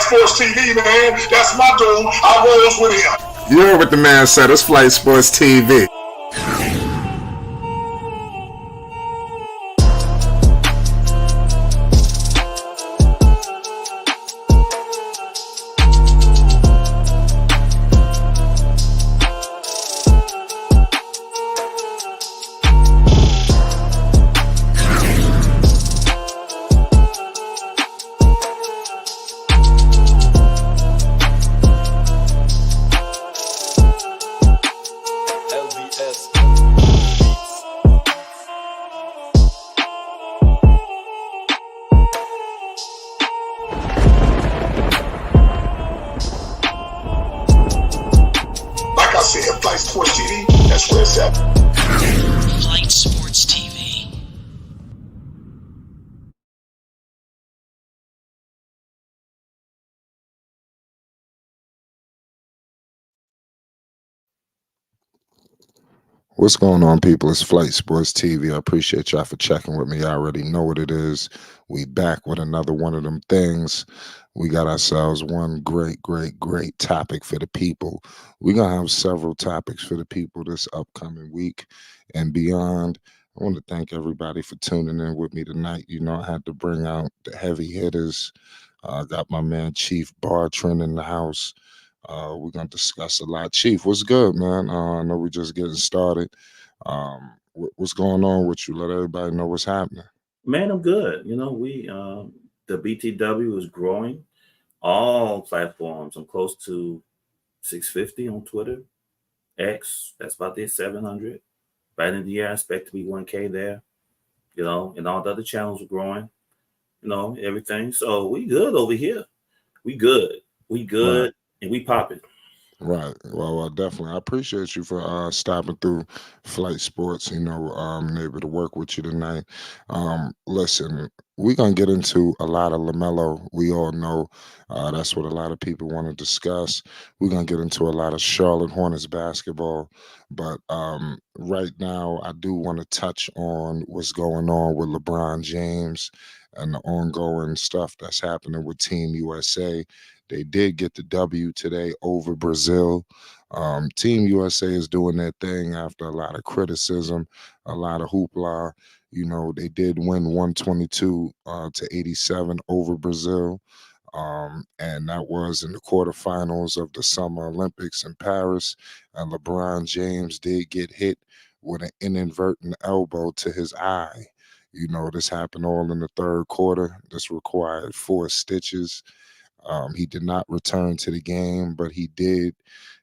Sports TV, man. That's my dude. I rolls with him. You heard what the man said. It's Flight Sports TV. Flight Sports TV, that's where it's at. Flight Sports TV. What's going on, people? It's Flight Sports TV. I appreciate y'all for checking with me. I already know what it is. We back with another one of them things. We got ourselves one great topic for the people. We're going to have several topics for the people this upcoming week and beyond. I want to thank everybody for tuning in with me tonight. You know, I had to bring out the heavy hitters. I got my man Chief Bartran in the house. We're going to discuss a lot. Chief, what's good, man? I know we're just getting started. What's going on with you? Let everybody know what's happening. Man, I'm good. You know, the BTW is growing. All platforms. I'm close to 650 on Twitter. X, that's about there, 700. By the end of the year, I expect to be 1K there. You know, and all the other channels are growing. You know, everything. So we good over here. We good. Right. And we popping. Right. Well, definitely. I appreciate you for stopping through Flight Sports, you know, and able to work with you tonight. Listen, we're going to get into a lot of LaMelo. We all know that's what a lot of people want to discuss. We're going to get into a lot of Charlotte Hornets basketball. But right now, I do want to touch on what's going on with LeBron James and the ongoing stuff that's happening with Team USA. They did get the W today over Brazil. Team USA is doing their thing after a lot of criticism, a lot of hoopla. You know, they did win 122 to 87 over Brazil. And that was in the quarterfinals of the Summer Olympics in Paris. And LeBron James did get hit with an inadvertent elbow to his eye. You know, this happened all in the third quarter. This required 4 stitches. He did not return to the game, but he did,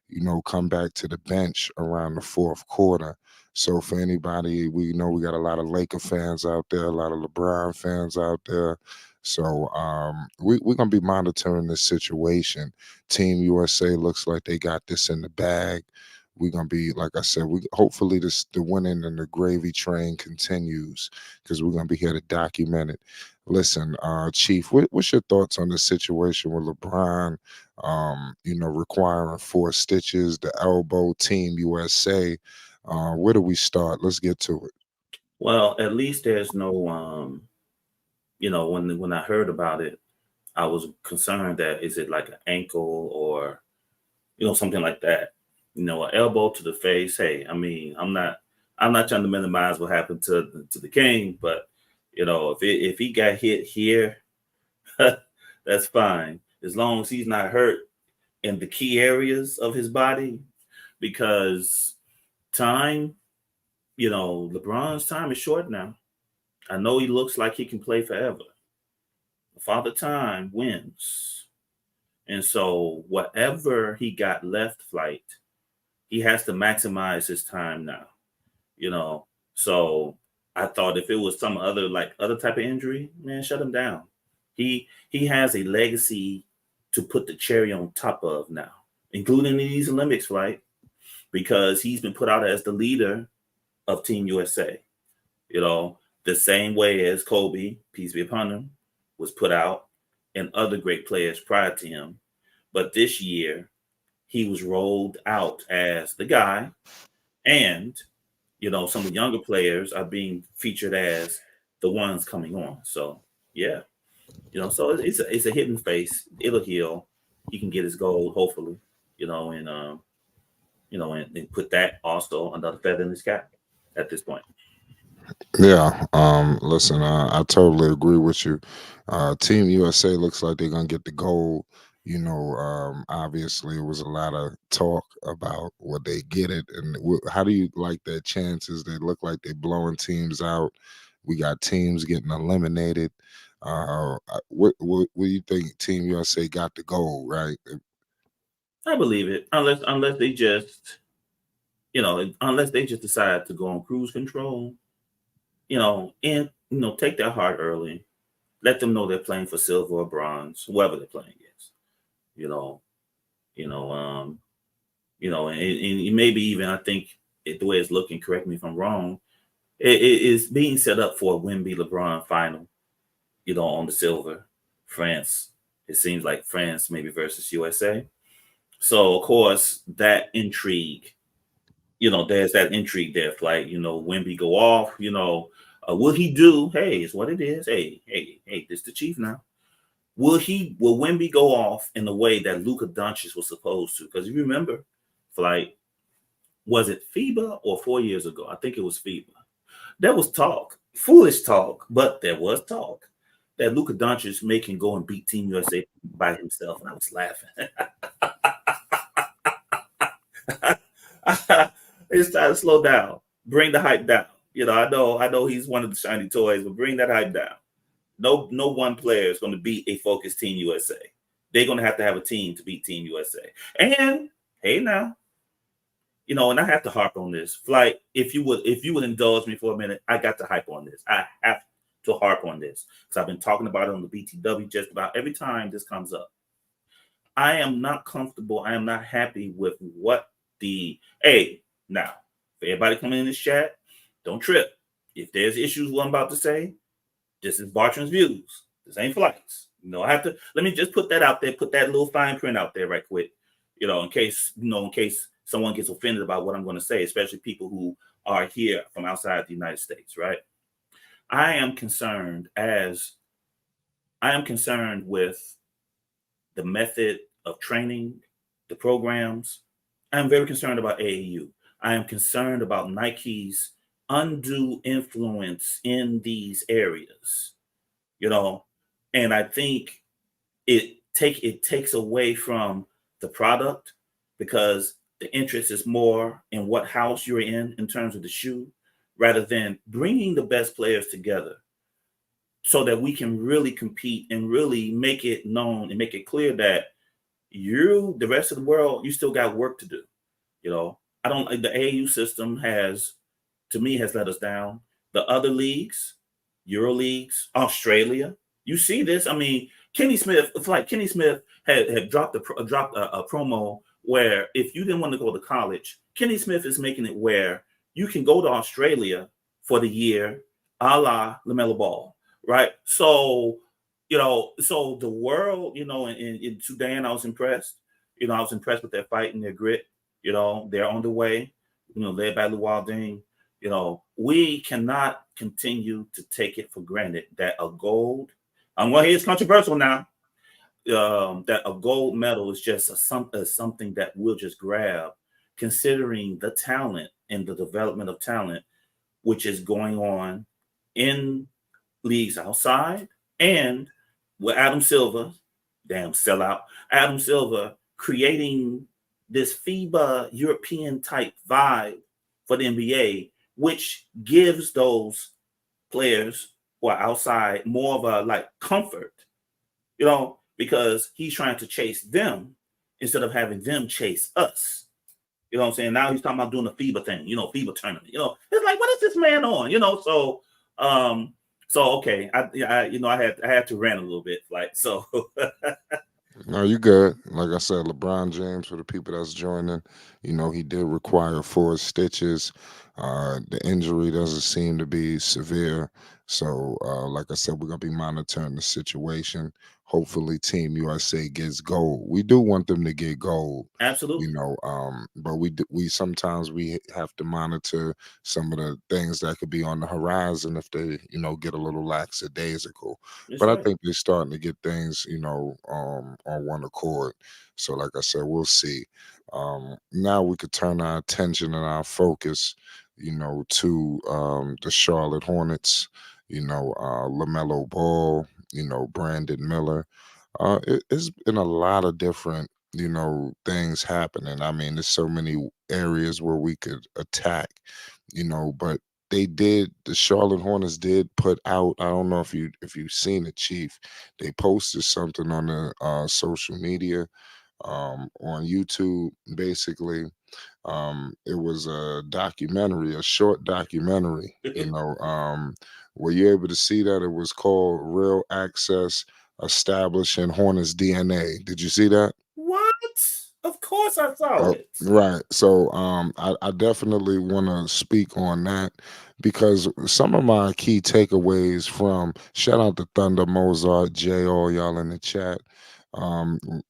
you know, come back to the bench around the fourth quarter. So for anybody, we know we got a lot of Laker fans out there, a lot of LeBron fans out there. So we're going to be monitoring this situation. Team USA looks like they got this in the bag. We're going to be, like I said, hopefully the winning and the gravy train continues because we're going to be here to document it. Listen, Chief, what's your thoughts on the situation with LeBron, you know, requiring 4 stitches, the elbow, Team USA? Where do we start? Let's get to it. Well, at least there's no, you know, when I heard about it, I was concerned that is it like an ankle or, you know, something like that. You know, an elbow to the face. Hey, I mean, I'm not trying to minimize what happened to the king, but you know, if he got hit here, that's fine as long as he's not hurt in the key areas of his body. Because time, you know, LeBron's time is short now. I know he looks like he can play forever. Father Time wins, and so whatever he got left, Flight, he has to maximize his time now, you know. So I thought if it was some other type of injury, man, shut him down. He has a legacy to put the cherry on top of now, including these Olympics, Flight, because he's been put out as the leader of Team USA. You know, the same way as Kobe, peace be upon him, was put out, and other great players prior to him. But this year, he was rolled out as the guy, and you know, some of the younger players are being featured as the ones coming on. So, yeah. So it's a hidden face. It'll heal. He can get his gold, hopefully. And put that also another feather in his cap at this point. Yeah. Listen, I totally agree with you. Team USA looks like they're gonna get the gold. Obviously, it was a lot of talk about would they get it, and how do you like their chances? They look like they're blowing teams out. We got teams getting eliminated. What do you think? Team USA got the gold, right? I believe it, unless they just unless they just decide to go on cruise control, and take their heart early, let them know they're playing for silver or bronze, whoever they're playing against. You know, you know, um, and maybe even I think the way it's looking. Correct me if I'm wrong. It is being set up for a Wemby LeBron final. On the silver, France. It seems like France maybe versus USA. So of course that intrigue. There's that intrigue there. Like Wemby go off. Will he do? Hey, it's what it is. Hey, hey, hey. This the chief now. Will Wemby go off in the way that Luka Doncic was supposed to? Because you remember, like, was it FIBA or 4 years ago? I think it was FIBA. There was talk, foolish talk, but there was talk that Luka Doncic can go and beat Team USA by himself, and I was laughing. It's time to slow down. Bring the hype down. I know he's one of the shiny toys, but bring that hype down. No one player is going to beat a focused Team USA. They're going to have a team to beat Team USA. And hey, now, and I have to harp on this. Like, if you would indulge me for a minute, I got to hype on this. I have to harp on this because I've been talking about it on the BTW just about every time this comes up. I am not comfortable. I am not happy with what now, for everybody coming in this chat, don't trip. If there's issues what I'm about to say, this is Bartram's views. This ain't flights. I have to let me just put that out there, put that little fine print out there right quick. In case someone gets offended about what I'm going to say, especially people who are here from outside the United States, right? I am concerned with the method of training, the programs. I am very concerned about AAU. I am concerned about Nike's undue influence in these areas, and I think it takes away from the product because the interest is more in what house you're in terms of the shoe rather than bringing the best players together so that we can really compete and really make it known and make it clear that the rest of the world, you still got work to do. I don't like the AAU system to me has let us down. The other leagues, Euro leagues, Australia, you see this. I mean, Kenny Smith had dropped a promo where if you didn't want to go to college, Kenny Smith is making it where you can go to Australia for the year, a la Lamelo Ball, right? So, so the world, in Sudan, I was impressed. I was impressed with their fight and their grit. They're on the way, led by Luol Deng. We cannot continue to take it for granted that a gold, I'm going to hear it's controversial now, that a gold medal is just something that we'll just grab, considering the talent and the development of talent, which is going on in leagues outside and with Adam Silver, damn sellout, Adam Silver creating this FIBA European type vibe for the NBA, which gives those players who are outside more of a comfort, because he's trying to chase them instead of having them chase us. You know what I'm saying? Now he's talking about doing the FIBA thing, FIBA tournament. It's like, what is this man on? So okay, I had to rant a little bit, so. No, you good. Like I said, LeBron James, for the people that's joining, he did require 4 stitches. The injury doesn't seem to be severe. So, like I said, we're gonna be monitoring the situation. Hopefully, Team USA gets gold. We do want them to get gold, Absolutely. but we sometimes we have to monitor some of the things that could be on the horizon if they, get a little lackadaisical. That's But I right. think they're starting to get things, on one accord. So, like I said, we'll see. Now we could turn our attention and our focus, to the Charlotte Hornets. Lamelo Ball. Brandon Miller. It's been a lot of different, things happening. I mean, there's so many areas where we could attack, but the Charlotte Hornets did put out, I don't know if you've seen it, Chief. They posted something on the social media, on YouTube, basically. It was a documentary, a short documentary, were you able to see that? It was called Real Access Establishing Hornets DNA. Did you see that? What? Of course I saw Oh, it. right. So I definitely want to speak on that because some of my key takeaways from shout out to Thunder Mozart, Jay, all y'all in the chat.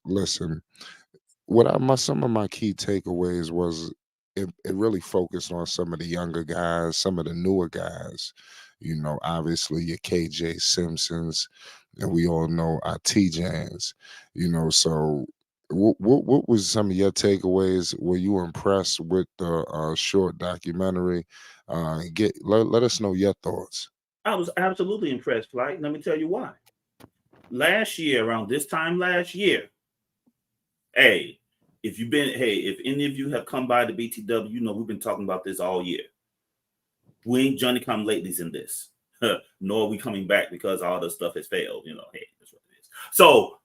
Listen, some of my key takeaways was it really focused on some of the younger guys, some of the newer guys. Obviously your KJ Simpsons, and we all know our TJs. So what was some of your takeaways? Were you impressed with the short documentary? Let us know your thoughts. I was absolutely impressed, Flight. Let me tell you why. Last year, around this time last year, hey, if any of you have come by the BTW, we've been talking about this all year. We ain't Johnny come latelys in this, nor are we coming back because all the stuff has failed. Hey, that's what it is. So,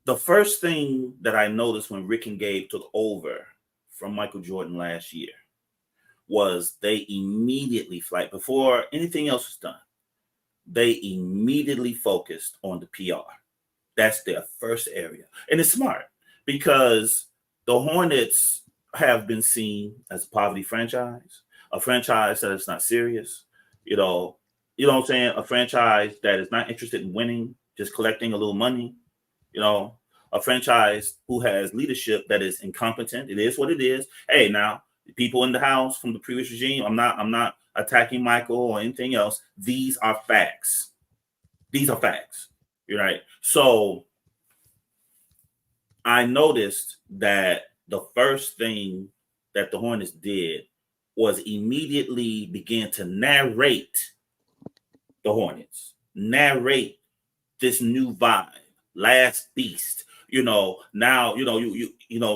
the first thing that I noticed when Rick and Gabe took over from Michael Jordan last year was they immediately, before anything else was done, they immediately focused on the PR. That's their first area. And it's smart because the Hornets have been seen as a poverty franchise, a franchise that is not serious, what I'm saying? A franchise that is not interested in winning, just collecting a little money, a franchise who has leadership that is incompetent. It is what it is. Hey, now the people in the house from the previous regime, I'm not attacking Michael or anything else. These are facts. These are facts. You're right. So I noticed that the first thing that the Hornets did was immediately begin to narrate the Hornets, narrate this new vibe, last beast. Now,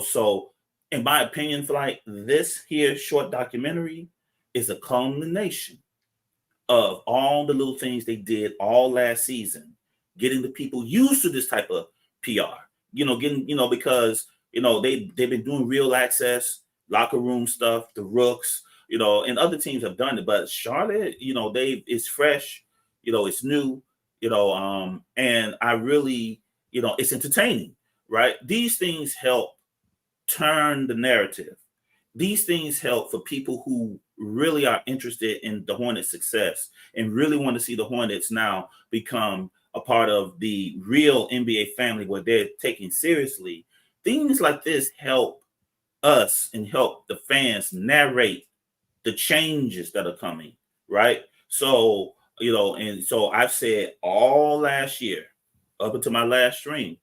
so in my opinion, this here short documentary is a culmination of all the little things they did all last season, getting the people used to this type of PR. Because they've been doing real access, locker room stuff, the rooks, and other teams have done it. But Charlotte, it's fresh, it's new, and I really, it's entertaining, right? These things help turn the narrative. These things help for people who really are interested in the Hornets' success and really want to see the Hornets now become a part of the real NBA family where they're taken seriously. Things like this help us and help the fans narrate the changes that are coming, right? So, and so I've said all last year, up until my last stream,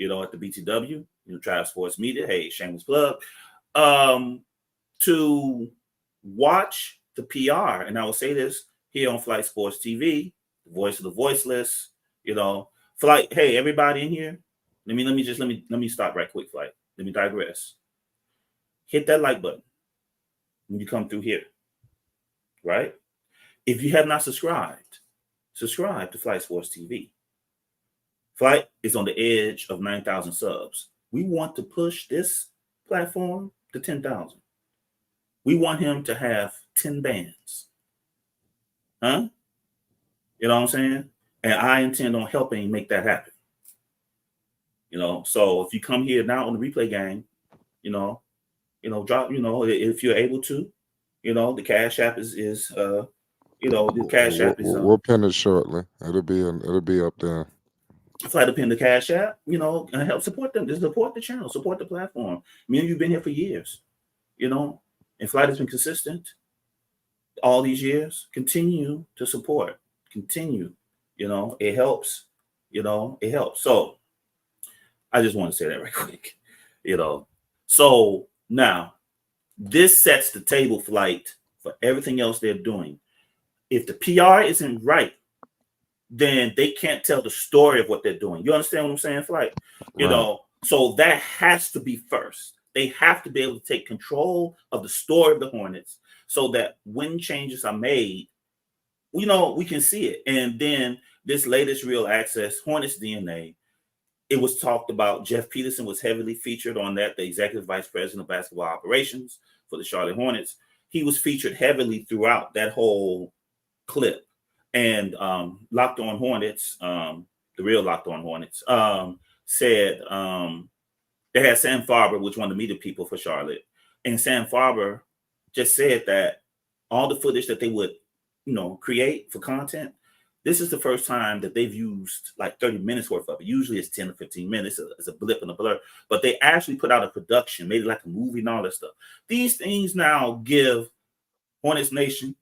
at the BTW, Tribe Sports Media, hey, shameless plug, to watch the PR. And I will say this here on Flight Sports TV, the voice of the voiceless, Flight, hey, everybody in here, let me stop right quick, Flight. Let me digress. Hit that like button when you come through here, right? If you have not subscribed, subscribe to Flight Sports TV. Flight is on the edge of 9,000 subs. We want to push this platform to 10,000. We want him to have 10 bands. Huh? You know what I'm saying? And I intend on helping make that happen. So if you come here now on the replay game, drop, if you're able to, You know, the Cash App is the Cash App is We'll pin it shortly. It'll be up there. Fly to pin the Cash App, and help support them. Just support the channel, support the platform. Me and you've been here for years, and Flight has been consistent all these years. Continue to support. Continue. It helps. It helps. So I just want to say that right quick. So now this sets the table, Flight, for everything else they're doing. If the PR isn't right, then they can't tell the story of what they're doing. You understand what I'm saying, Flight? Right. So that has to be first. They have to be able to take control of the story of the Hornets so that when changes are made, we can see it. And then this latest Real Access Hornets DNA, it was talked about. Jeff Peterson was heavily featured on that, the executive vice president of basketball operations for the Charlotte Hornets. He was featured heavily throughout that whole clip. And Locked On Hornets, the real Locked On Hornets, said they had Sam Farber, which one of the media people for Charlotte. And Sam Farber just said that all the footage that they would, create for content, this is the first time that they've used like 30 minutes worth of it. Usually it's 10 or 15 minutes. It's a blip and a blur. But they actually put out a production, made it like a movie and all that stuff. These things now give Hornets Nation,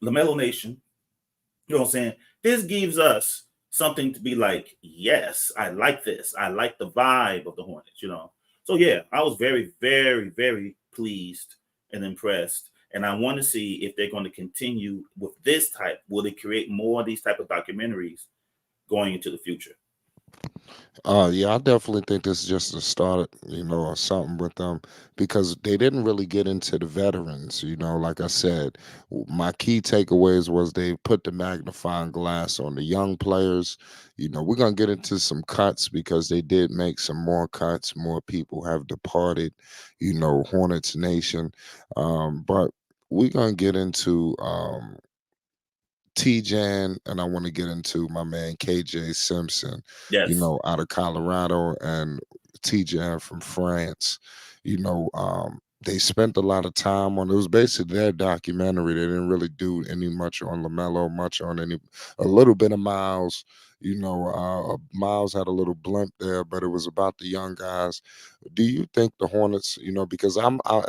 LaMelo Nation, you know what I'm saying? This gives us something to be like, yes, I like this. I like the vibe of the Hornets, So, yeah, I was very, very, very pleased and impressed. And I want to see if they're going to continue with this type. Will they create more of these type of documentaries going into the future? Yeah, I definitely think this is just a start, or something with them because they didn't really get into the veterans. Like I said, my key takeaways was they put the magnifying glass on the young players. We're gonna get into some cuts because they did make some more cuts. More people have departed, Hornets Nation. But we're gonna get into T-Jan, and I want to get into my man KJ Simpson, Yes. out of Colorado, and T-Jan from France. They spent a lot of time on it. Was basically their documentary. They didn't really do any much on LaMelo, much on a little bit of Miles. Miles had a little blimp there, but it was about the young guys. Do you think the Hornets, because as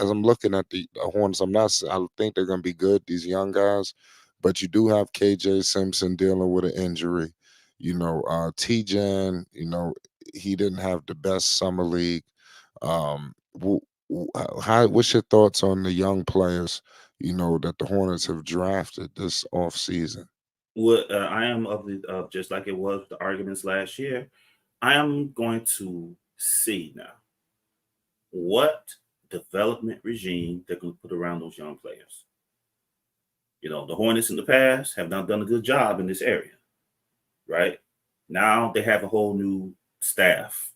I'm looking at the Hornets, I think they're going to be good, these young guys. But you do have KJ Simpson dealing with an injury. T-Jan, he didn't have the best summer league. What's your thoughts on the young players, that the Hornets have drafted this offseason? What I am of just like it was the arguments last year, I am going to see now what development regime they're going to put around those young players. The Hornets in the past have not done a good job in this area, right? Now they have a whole new staff.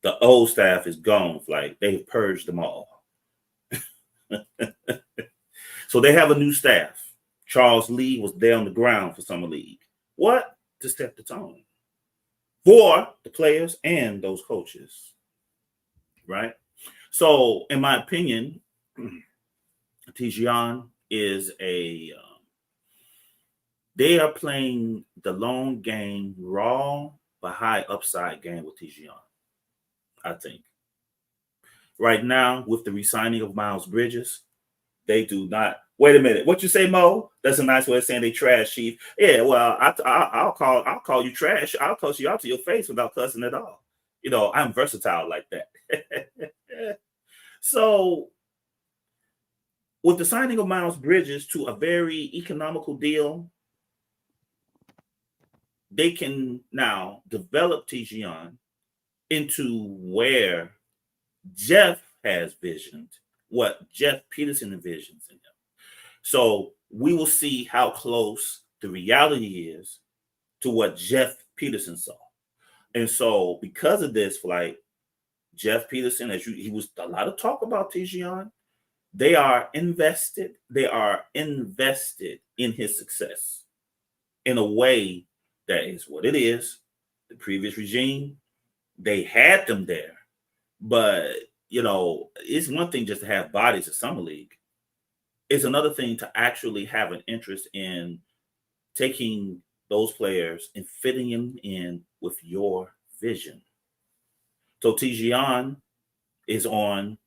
The old staff is gone. Like they've purged them all. So they have a new staff. Charles Lee was there on the ground for Summer League. What? To set the tone for the players and those coaches, right? So, in my opinion, Tijian is they are playing the long game, raw but high upside game with Tijian, I think. Right now, with the re-signing of Miles Bridges, they do not. Wait a minute. What you say, Mo? That's a nice way of saying they trash, Chief. Yeah, well, I'll call you trash. I'll cuss you out to your face without cussing at all. I'm versatile like that. So, with the signing of Miles Bridges to a very economical deal, they can now develop Tijian into where Jeff has visioned, what Jeff Peterson envisions in him. So we will see how close the reality is to what Jeff Peterson saw. And so because of this, like Jeff Peterson, he was a lot of talk about Tijian. They are invested in his success in a way that is what it is. The previous regime, they had them there. But, it's one thing just to have bodies at Summer League. It's another thing to actually have an interest in taking those players and fitting them in with your vision. So Tijian is on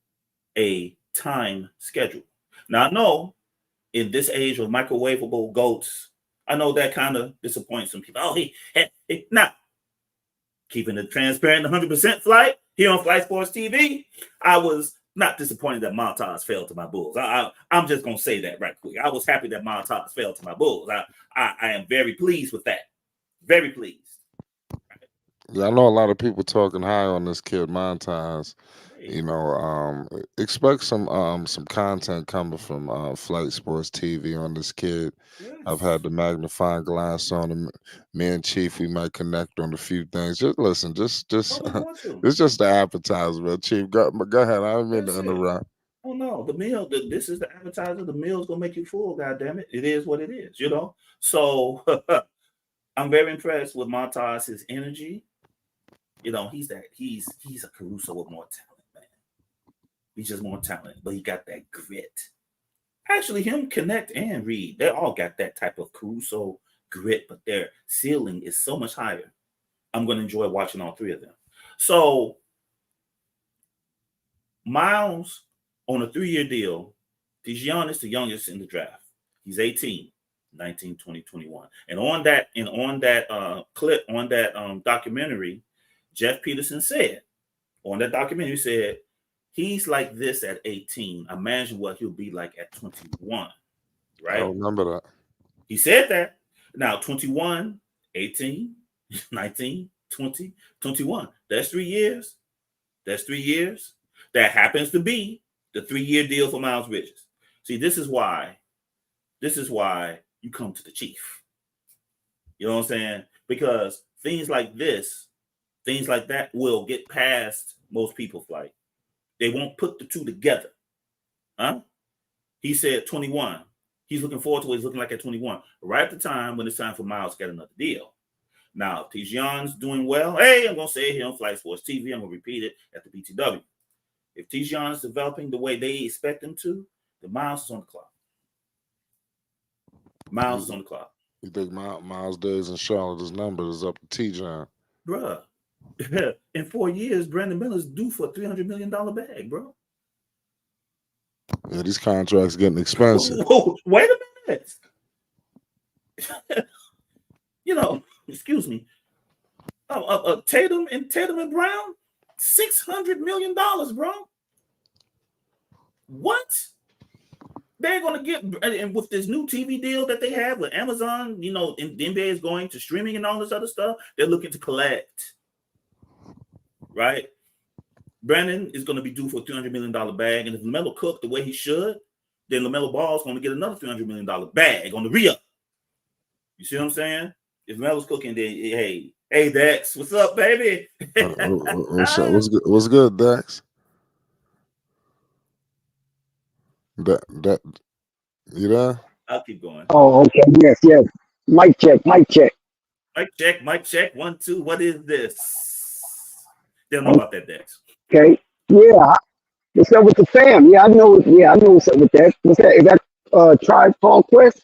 a time schedule. Now I know in this age of microwavable goats, I know that kind of disappoints some people. Oh, now keeping it transparent, 100% flight here on Flight Sports TV. I was not disappointed that Montas fell to my Bulls. I'm just gonna say that right quick. I was happy that Montas fell to my Bulls. I am very pleased with that. Very pleased. Yeah, I know a lot of people talking high on this kid Montas. Hey, Expect some content coming from Flight Sports TV on this kid. I've yes. had the magnifying glass on him. Me and Chief, we might connect on a few things. Just listen, Oh, just we're going to. it's just the appetizer, man. Chief, go ahead. I don't mean That's to it. interrupt. Oh no, the meal. This is the appetizer. The meal's gonna make you full. God damn it! It is what it is. You know. So I'm very impressed with Montas. His energy. You know, he's a Caruso with more talent, man. He's just more talent, but he got that grit. Actually, him, Connect, and Reed, they all got that type of Caruso grit, but their ceiling is so much higher. I'm going to enjoy watching all three of them. So, Miles on a 3-year deal. Dijon is the youngest in the draft. He's 18, 19, 20, 21. And on that clip, on that documentary, Jeff Peterson said, on that documentary, said, he's like this at 18. Imagine what he'll be like at 21, I right? remember that. He said that. Now, 21, 18, 19, 20, 21. That's 3 years. That's 3 years. That happens to be the 3-year deal for Miles Bridges. See, this is why you come to the chief. You know what I'm saying? Because things like this, things like that will get past most people's flight. They won't put the two together. Huh? He said 21. He's looking forward to what he's looking like at 21. Right at the time when it's time for Miles to get another deal. Now, Tijian's doing well. Hey, I'm going to say it here on Flight Sports TV. I'm going to repeat it at the BTW. If Tijian is developing the way they expect him to, the Miles is on the clock. Miles is on the clock. You think Miles Days and Charlotte's number is up to T-John? Bruh. In 4 years, Brandon Miller's due for a $300 million bag, bro. Yeah, these contracts getting expensive. Whoa, wait a minute. You know, excuse me. Tatum and Brown, $600 million, bro. What? They're gonna get, and with this new TV deal that they have with Amazon, you know, and the NBA is going to streaming and all this other stuff. They're looking to collect, right? Brandon is going to be due for a $300 million bag, and if LaMelo cooked the way he should, then LaMelo Ball is going to get another $300 million bag on the re-up. You see what I'm saying? If LaMelo's cooking, then hey, Dex, what's up, baby? What's good, Dex? That you there? I'll keep going. Oh, okay. Yes. Mic check. Mic check. 1, 2. What is this? They don't know about that, Dex. Okay. Yeah. What's up with the fam? Yeah, I know. Yeah, I know what's up with that. What's that? Is that Tribe Called Quest?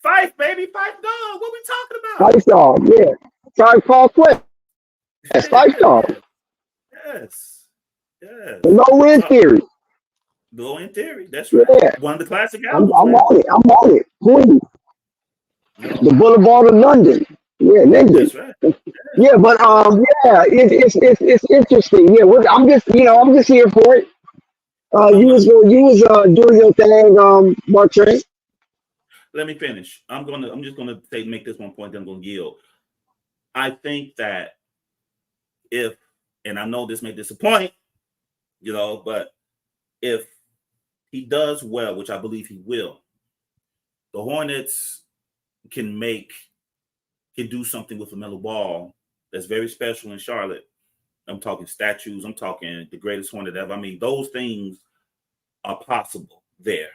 Fife, baby, Fife Dog. What we talking about? Fife Dog. Yeah. Tribe Called Quest. Yes, Fife Dog. Yes. The low end theory. Low end theory. That's right. Yeah. One of the classic I'm albums. I'm on it. Who are you? The Boulevard of London. Yeah, nigga. That's right. Yeah, but yeah, it's interesting. Yeah, I'm just here for it. You was doing your thing, Martin. Let me finish. I'm just gonna make this one point, then I'm gonna yield. I think that and I know this may disappoint, you know, but if he does well, which I believe he will, the Hornets can do something with LaMelo Ball that's very special in Charlotte. I'm talking statues. I'm talking the greatest Hornet ever. I mean, those things are possible there,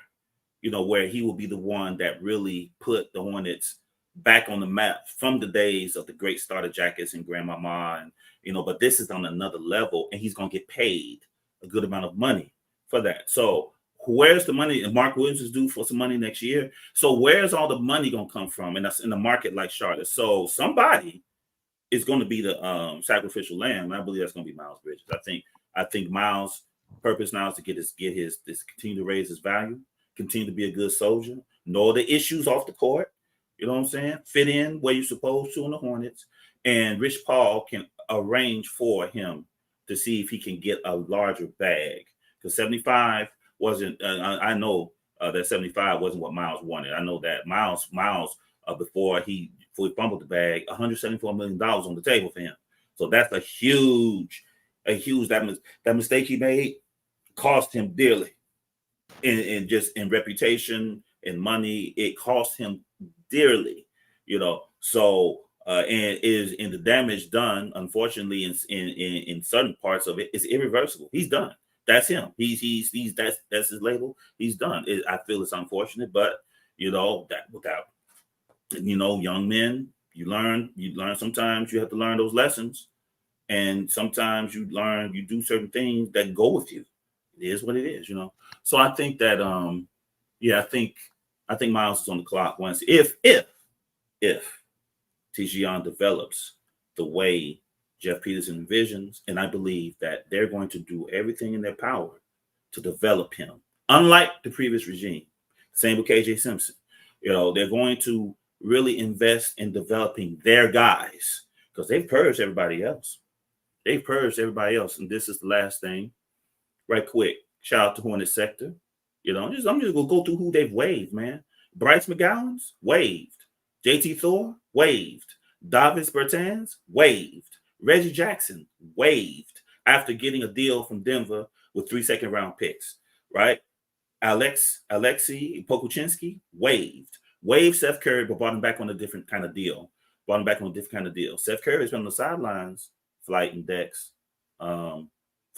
you know, where he will be the one that really put the Hornets back on the map from the days of the great starter jackets and Grandmama, and you know, but this is on another level, and he's going to get paid a good amount of money for that. So where's the money? And Mark Williams is due for some money next year. So where's all the money gonna come from? And that's in a market like Charlotte. So somebody is going to be the sacrificial lamb. I believe that's going to be Miles Bridges. I think Miles' purpose now is to continue to raise his value, continue to be a good soldier, know the issues off the court. You know what I'm saying? Fit in where you're supposed to in the Hornets, and Rich Paul can arrange for him to see if he can get a larger bag, because 75 wasn't. I know that 75 wasn't what Miles wanted. I know that Miles before he fumbled the bag, $174 million on the table for him. So that's a huge that mistake he made cost him dearly, in just in reputation and money. It cost him dearly, So and the damage done, unfortunately, in certain parts of it is irreversible. He's done. That's him. That's his label. He's done. I feel it's unfortunate, but that without. Young men, you learn sometimes you have to learn those lessons, and sometimes you do certain things that go with you. It is what it is, So I think that I think Miles is on the clock once if Tijian develops the way Jeff Peterson envisions, and I believe that they're going to do everything in their power to develop him. Unlike the previous regime, same with KJ Simpson. They're going to really invest in developing their guys, because they've purged everybody else. And this is the last thing, right quick. Shout out to Hornets sector. I'm just gonna go through who they've waived, man. Bryce McGowan's waived. JT Thor waived. Davis Bertans waived. Reggie Jackson waived after getting a deal from Denver with 3 second-round picks, right? Alexei Pokuchinski waived. Waived Seth Curry, but brought him back on a different kind of deal. Seth Curry has been on the sidelines, flight and decks, for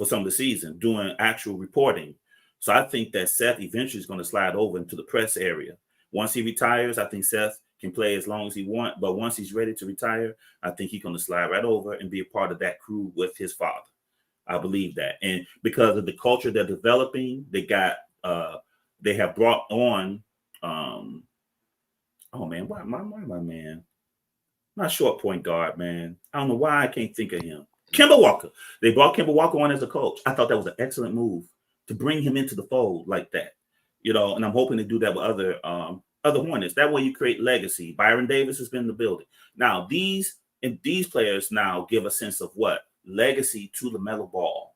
some of the season, doing actual reporting. So I think that Seth eventually is going to slide over into the press area. Once he retires, I think Seth can play as long as he wants. But once he's ready to retire, I think he's going to slide right over and be a part of that crew with his father. I believe that. And because of the culture they're developing, they have brought on oh man, why my man? Not short point guard, man. I don't know why I can't think of him. Kemba Walker. They brought Kemba Walker on as a coach. I thought that was an excellent move to bring him into the fold like that. And I'm hoping to do that with other Hornets. That way you create legacy. Byron Davis has been in the building. Now, these players now give a sense of what? Legacy to LaMelo Ball,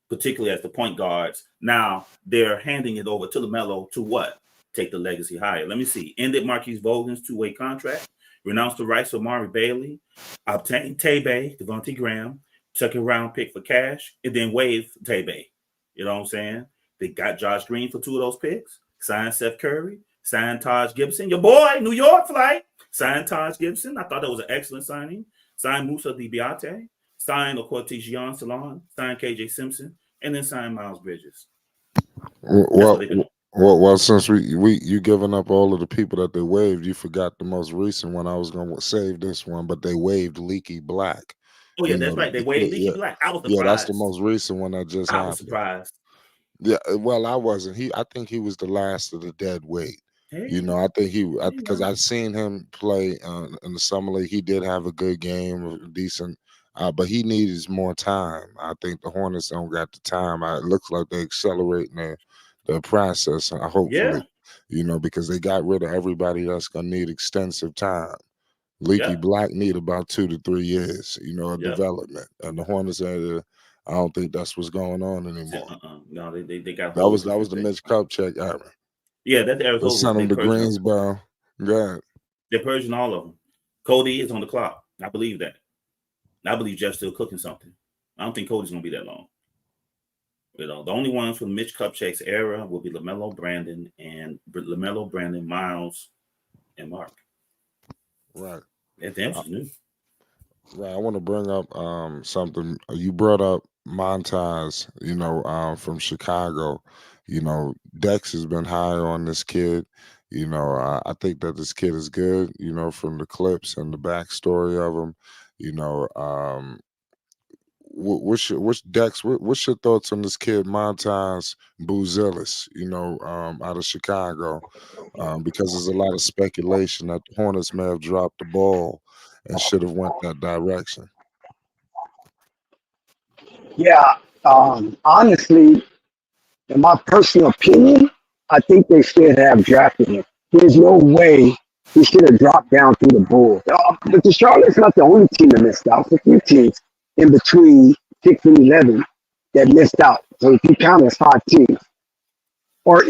particularly as the point guards. Now they're handing it over to LaMelo to what? Take the legacy higher. Let me see. Ended Marquise Vogel's 2-way contract, renounced the rights of Mari Bailey, obtained Tebe, Devontae Graham, second-round pick for cash, and then waived Tebe. You know what I'm saying? They got Josh Green for 2 of those picks, signed Seth Curry, signed Taj Gibson, your boy, New York flight, signed Taj Gibson. I thought that was an excellent signing. Signed Musa DiBiase, signed Okotijian Salon, signed KJ Simpson, and then signed Miles Bridges. Well, since you giving up all of the people that they waived, you forgot the most recent one. I was gonna save this one, but they waived Leaky Black. Oh yeah, that's right. They waived Leaky Black. I was surprised. Yeah, that's the most recent one that just happened. I was surprised. Yeah, well, I wasn't. I think he was the last of the dead weight. Hey, I think because I've seen him play in the summer league. He did have a good game, decent, but he needs more time. I think the Hornets don't got the time. It looks like they're accelerating the process. Hopefully, because they got rid of everybody that's gonna need extensive time. Leaky Black need about 2 to 3 years, of development, and the Hornets are. I don't think that's what's going on anymore. No, they got that was the Mitch Kupchak era. Yeah, that's Arizona. They sent him to Greensboro. Yeah, they're purging all of them. Cody is on the clock. I believe that. I believe Jeff's still cooking something. I don't think Cody's gonna be that long. The only ones from Mitch Kupchak's era will be LaMelo, Brandon, Miles, and Mark. Right. That damn new. Right. I want to bring up something. You brought up Montez, from Chicago. Dex has been high on this kid. I think that this kid is good, from the clips and the backstory of him. what's Dex? What's your thoughts on this kid Montez Buzelis? Out of Chicago, because there's a lot of speculation that the Hornets may have dropped the ball and should have went that direction. Yeah. Honestly, in my personal opinion, I think they should have drafted him. There's no way he should have dropped down through the Bulls. But the Charlotte's not the only team that missed out. There's a few teams in between 6 and 11 that missed out. So if you count as 5 teams, or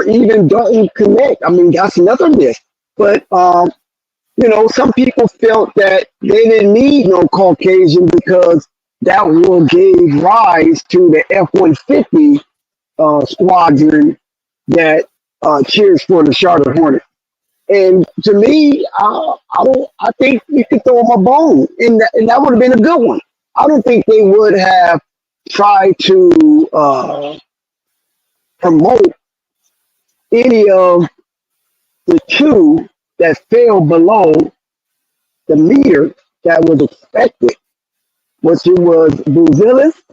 even don't connect, I mean that's another miss. But some people felt that they didn't need no Caucasian because that will give rise to the F-150 squadron that cheers for the Charlotte Hornets. And to me, I think you could throw them a bone, and that would have been a good one. I don't think they would have tried to promote any of the two that fell below the meter that was expected, which it was Buzelis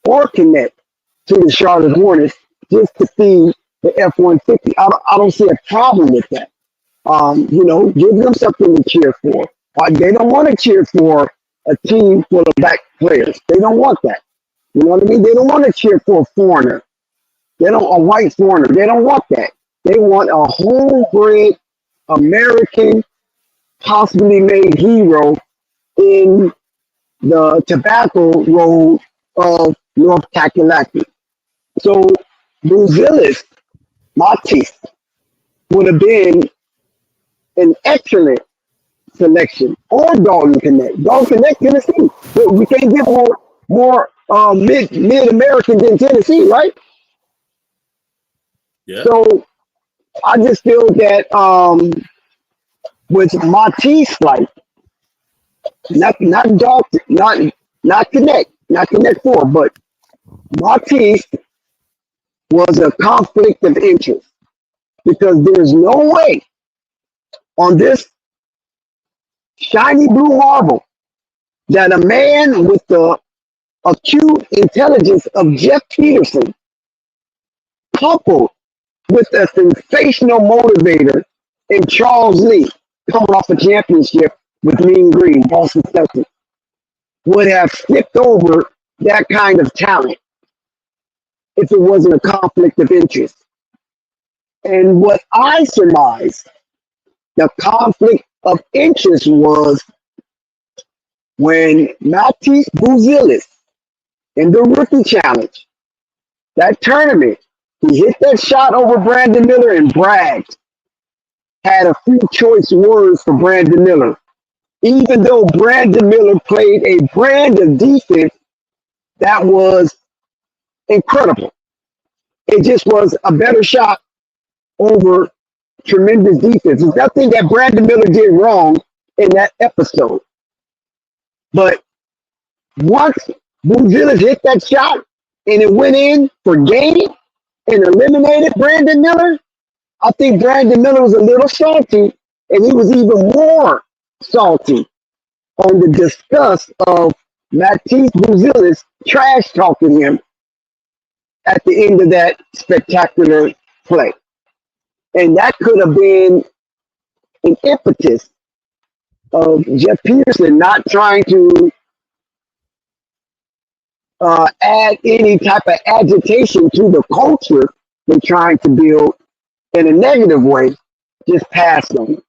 or Connect to the Charlotte Hornets just to see the F-150. I don't see a problem with that. Give them something to cheer for. They don't want to cheer for a team full of black players. They don't want that. You know what I mean? They don't want to cheer for a foreigner. A white foreigner. They don't want that. They want a homebred American, possibly made hero in the tobacco road of North Kakalaki. So Buzelis, Matisse, would have been an excellent selection. Or Dalton Connect. Dalton Connect, Tennessee. We can't get more mid-American than Tennessee, right? Yeah. So I just feel that with Matisse, like not Dalton, not Connect 4, but Matisse was a conflict of interest because there's no way on this shiny blue marble that a man with the acute intelligence of Jeff Peterson, coupled with a sensational motivator in Charles Lee, coming off a championship with Mean Green, Boston Celtics, would have skipped over that kind of talent if it wasn't a conflict of interest. And what I surmise the conflict of interest was when Matisse Buzelis in the rookie challenge, that tournament, he hit that shot over Brandon Miller and bragged. Had a few choice words for Brandon Miller. Even though Brandon Miller played a brand of defense that was incredible. It just was a better shot over tremendous defense. There's nothing that Brandon Miller did wrong in that episode. But once Buzelis hit that shot and it went in for game and eliminated Brandon Miller, I think Brandon Miller was a little salty, and he was even more salty on the disgust of Matisse Buzelis trash talking him at the end of that spectacular play. And that could have been an impetus of Jeff Peterson not trying to add any type of agitation to the culture they're trying to build in a negative way, just passed on him.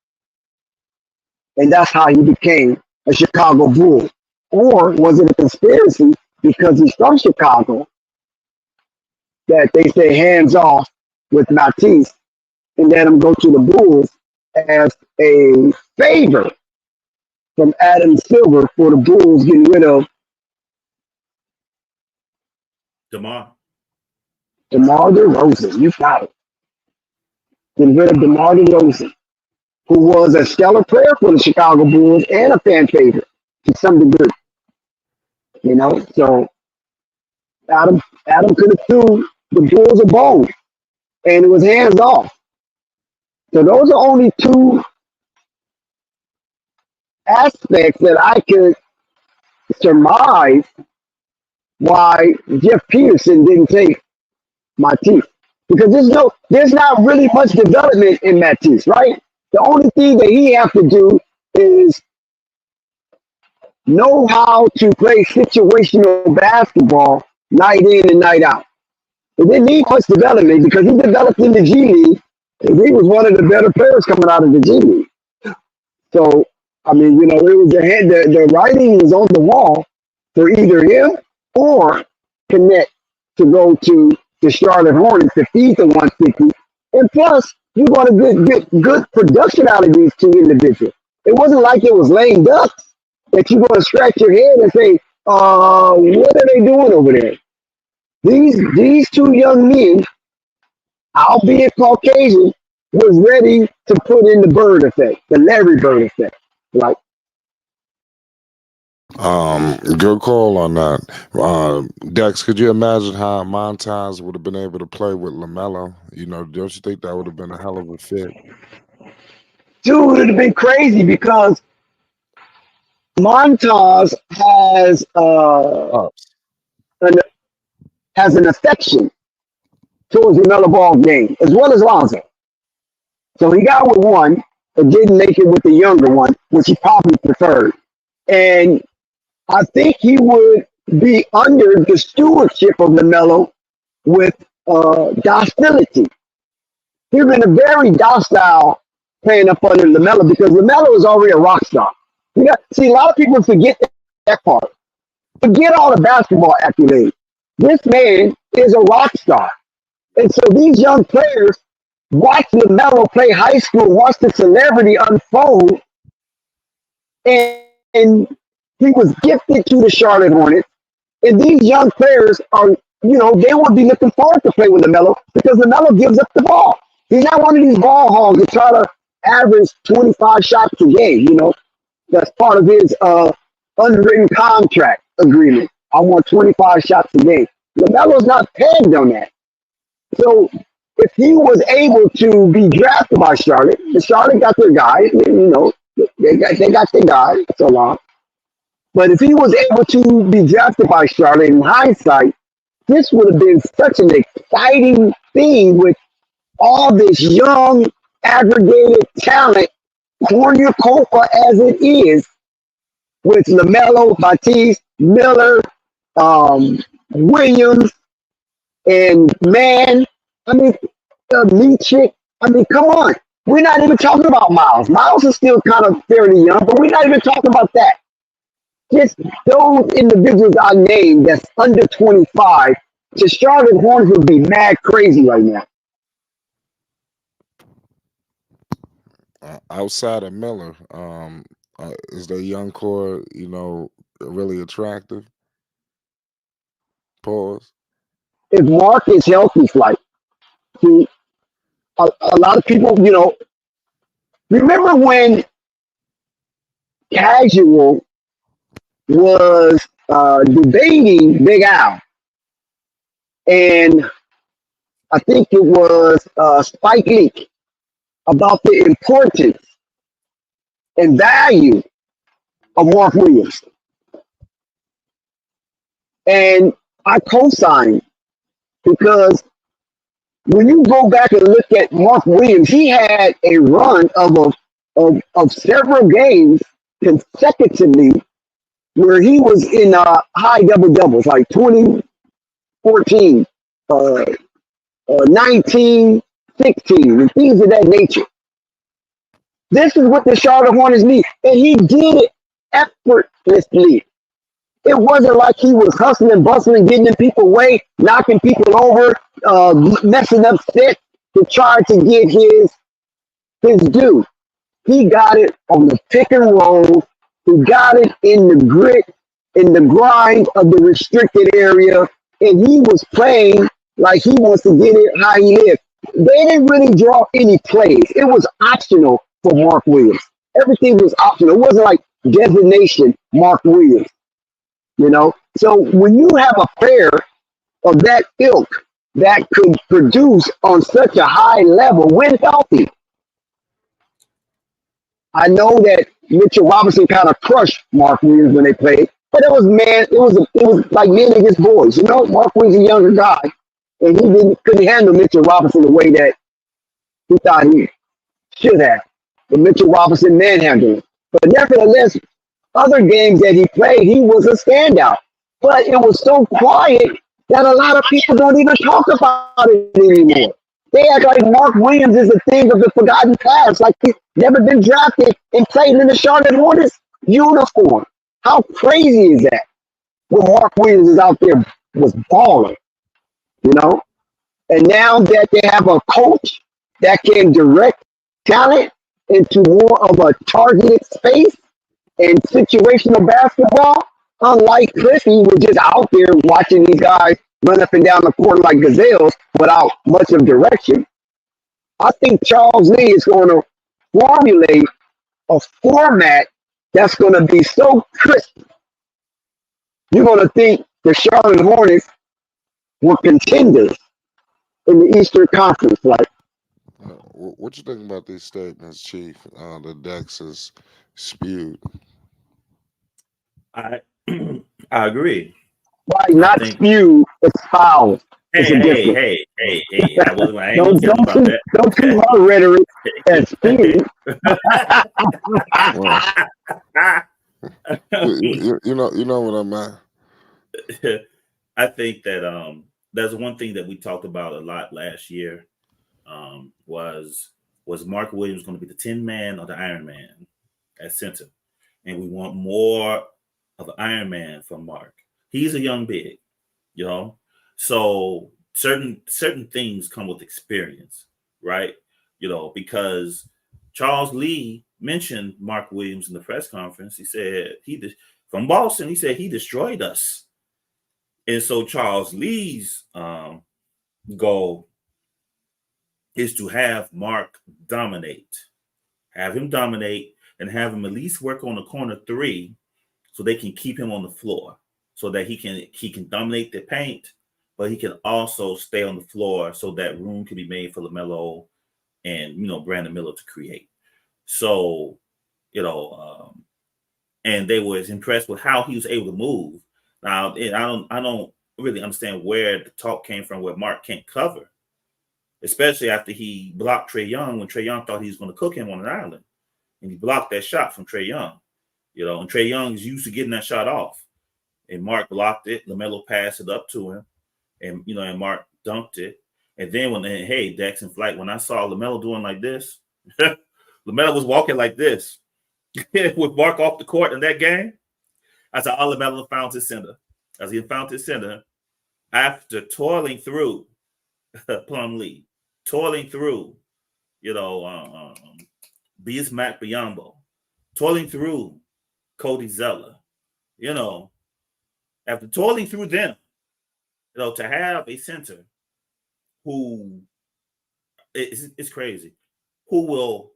And that's how he became a Chicago Bull. Or was it a conspiracy because he's from Chicago that they say hands off with Matisse and let him go to the Bulls as a favor from Adam Silver for the Bulls getting rid of DeMar DeRozan. You got it. Getting rid of DeMar DeRozan, who was a stellar player for the Chicago Bulls and a fan favorite to some degree. You know, so Adam could have threw the Bulls a bone, and it was hands off. So those are only two aspects that I could surmise why Jeff Peterson didn't take Matisse. Because there's not really much development in Matisse, right? The only thing that he has to do is know how to play situational basketball night in and night out. It didn't need much development because he developed in the G League. And he was one of the better players coming out of the G League. So, I mean, it was the writing was on the wall for either him or Connect to go to the Charlotte Hornets to feed the 150. And plus, you're going to get good production out of these two individuals. It wasn't like it was lame ducks that you're going to scratch your head and say, what are they doing over there? These two young men, albeit Caucasian, was ready to put in the Bird effect, the Larry Bird effect. Like, good call on that. Dex, could you imagine how Montas would have been able to play with LaMelo? Don't you think that would have been a hell of a fit? dude, it would have been crazy because Montas has an affection towards the LaMelo Ball game, as well as Lonzo. So he got with one, but didn't make it with the younger one, which he probably preferred. And I think he would be under the stewardship of LaMelo with docility. He's been a very docile playing up under LaMelo because LaMelo is already a rock star. See, a lot of people forget that part. Forget all the basketball accolades. This man is a rock star. And so these young players watch LaMelo play high school, watch the celebrity unfold, and he was gifted to the Charlotte Hornets. And these young players are, they would be looking forward to play with LaMelo because LaMelo gives up the ball. He's not one of these ball hogs that try to average 25 shots a game, That's part of his unwritten contract agreement. I want 25 shots a game. LaMelo's not pegged on that. So if he was able to be drafted by Charlotte, and Charlotte got their guy, they got their guy so long. But if he was able to be drafted by Charlotte, in hindsight, this would have been such an exciting thing with all this young, aggregated talent, cornucopia as it is, with LaMelo, Matisse, Miller, Williams, and Meechik. Come on. We're not even talking about Miles. Miles is still kind of fairly young, but we're not even talking about that. Just those individuals I named that's under 25, the Charlotte Hornets would be mad crazy right now. Outside of Miller, is their young core, really attractive? Pause. If Mark is healthy, see, a lot of people, remember when Casual was debating Big Al, and I think it was Spike Lee about the importance and value of Mark Williams. And I co-signed because when you go back and look at Mark Williams, he had a run of several games consecutively where he was in high double doubles, like 20, 14, 19, 16, and things of that nature. This is what the Charlotte Hornets need. And he did it effortlessly. It wasn't like he was hustling, bustling, getting people away, knocking people over, messing up sets to try to get his due. He got it on the pick and roll. He got it in the grit, in the grind of the restricted area. And he was playing like he wants to get it how he lives. They didn't really draw any plays. It was optional for Mark Williams. Everything was optional. It wasn't like designation Mark Williams. So when you have a player of that ilk that could produce on such a high level when healthy, I know that Mitchell Robinson kind of crushed Mark Williams when they played, But it was like men against boys. You know, Mark was a younger guy, and he couldn't handle Mitchell Robinson the way that he thought he should have. But Mitchell Robinson manhandled him. But nevertheless, other games that he played, he was a standout. But it was so quiet that a lot of people don't even talk about it anymore. They act like Mark Williams is a thing of the forgotten past, like he's never been drafted and played in the Charlotte Hornets uniform. How crazy is that? When Mark Williams is out there was balling, you know? And now that they have a coach that can direct talent into more of a targeted space and situational basketball, unlike Cliffy, was just out there watching these guys run up and down the court like gazelles without much of direction. I think Charles Lee is going to formulate a format that's going to be so crisp. You're going to think the Charlotte Hornets were contenders in the Eastern Conference. Like, what you think about these statements, Chief? The Dex is spewed. I I agree. why I not think. spew, espouse. It's a difference. Hey! I wasn't. I ain't gonna tell Don't about that. don't do her rhetoric and spew. Well, you know what I'm at. I think that that's one thing that we talked about a lot last year. Was Mark Williams going to be the Tin Man or the Iron Man at center? And we want more of an Iron Man from Mark. He's a young big, you know. So certain things come with experience, right? You know, because Charles Lee mentioned Mark Williams in the press conference. He said from Boston. He said he destroyed us, and so Charles Lee's goal is to have Mark dominate, have him dominate, and have him at least work on the corner three, so they can keep him on the floor, so that he can dominate the paint, but he can also stay on the floor so that room can be made for LaMelo and Brandon Miller to create. So, and they was impressed with how he was able to move. Now, I don't really understand where the talk came from where Mark can't cover, especially after he blocked Trae Young when Trae Young thought he was going to cook him on an island, and he blocked that shot from Trae Young. And Trae Young is used to getting that shot off, and Mark blocked it. LaMelo passed it up to him, and and Mark dunked it. And then Dex in flight, when I saw LaMelo doing like this, LaMelo was walking like this with Mark off the court in that game. I said, LaMelo found his center. As he found his center, after toiling through Plum Lee, toiling through, Bismack Biyombo, toiling through Cody Zeller, after toiling through them, to have a center who it's crazy, who will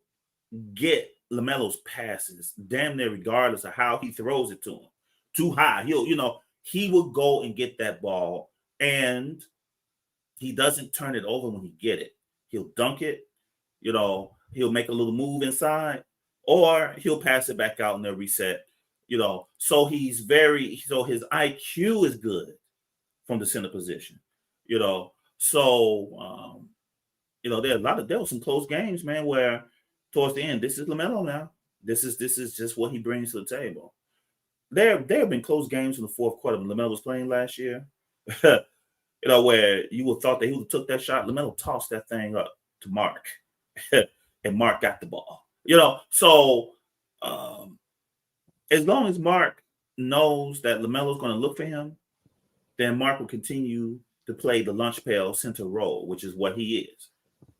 get LaMelo's passes damn near regardless of how he throws it to him. Too high. He will go and get that ball, and he doesn't turn it over when he get it. He'll dunk it, he'll make a little move inside, or he'll pass it back out and they'll reset, so his IQ is good from the center position, so there were some close games, man, where towards the end, this is LaMelo now. This is just what he brings to the table. There have been close games in the fourth quarter when LaMelo was playing last year, where you would have thought that he would have took that shot. LaMelo tossed that thing up to Mark, and Mark got the ball. So as long as Mark knows that LaMelo's going to look for him, then Mark will continue to play the lunch pail center role, which is what he is.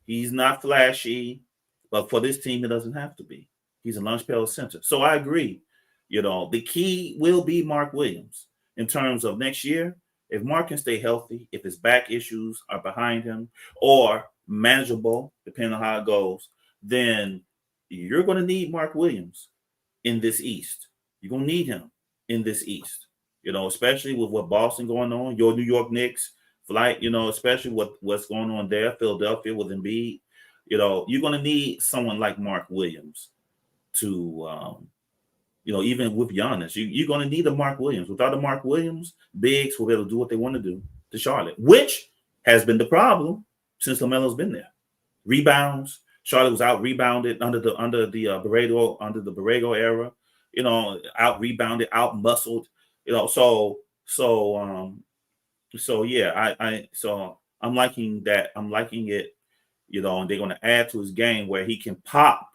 He's not flashy, but for this team, it doesn't have to be. He's a lunch pail center. So I agree. The key will be Mark Williams in terms of next year. If Mark can stay healthy, if his back issues are behind him or manageable, depending on how it goes, then you're going to need Mark Williams in this East. You're going to need him in this East, especially with what Boston going on, your New York Knicks flight, especially what's going on there, Philadelphia with Embiid. You're going to need someone like Mark Williams to even with Giannis, you're going to need a Mark Williams. Without a Mark Williams, bigs will be able to do what they want to do to Charlotte, which has been the problem since LaMelo's been there. Rebounds. Charlotte was out rebounded under the Borrego era. Out rebounded, out muscled. So yeah, I'm liking that. I'm liking it. And they're going to add to his game where he can pop,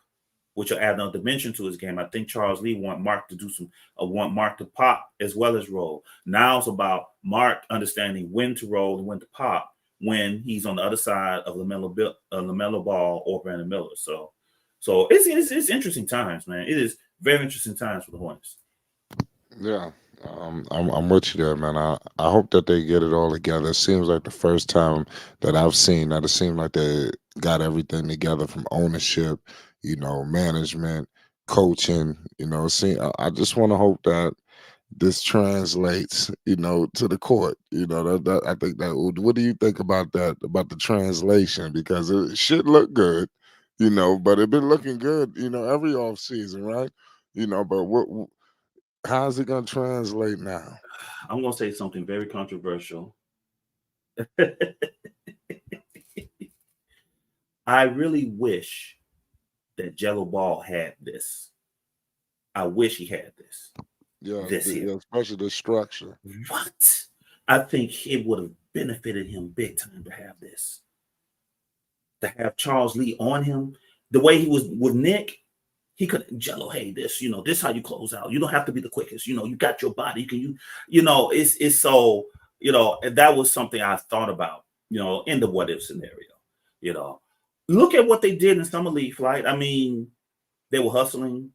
which will add another dimension to his game. I think Charles Lee want Mark to pop as well as roll. Now it's about Mark understanding when to roll and when to pop when he's on the other side of Lamelo Ball or Brandon Miller. So it's interesting times, man. It is very interesting times for the Hornets. Yeah, I'm with you there, man. I hope that they get it all together. It seems like the first time that I've seen that, it seemed like they got everything together from ownership, management, coaching. I just want to hope that this translates, to the court. That I think that. What do you think about that? About the translation? Because it should look good, but it been looking good, every off season, right? But what? How's it gonna translate now? I'm gonna say something very controversial. I really wish that Jello Ball had this. I wish he had this. Yeah, year. especially the structure. What? I think it would have benefited him big time to have this. To have Charles Lee on him, the way he was with Nick, he could Jello. Hey, this is how you close out. You don't have to be the quickest. You got your body. It's so that was something I thought about. In the what if scenario. Look at what they did in Summer League, right? I mean, they were hustling.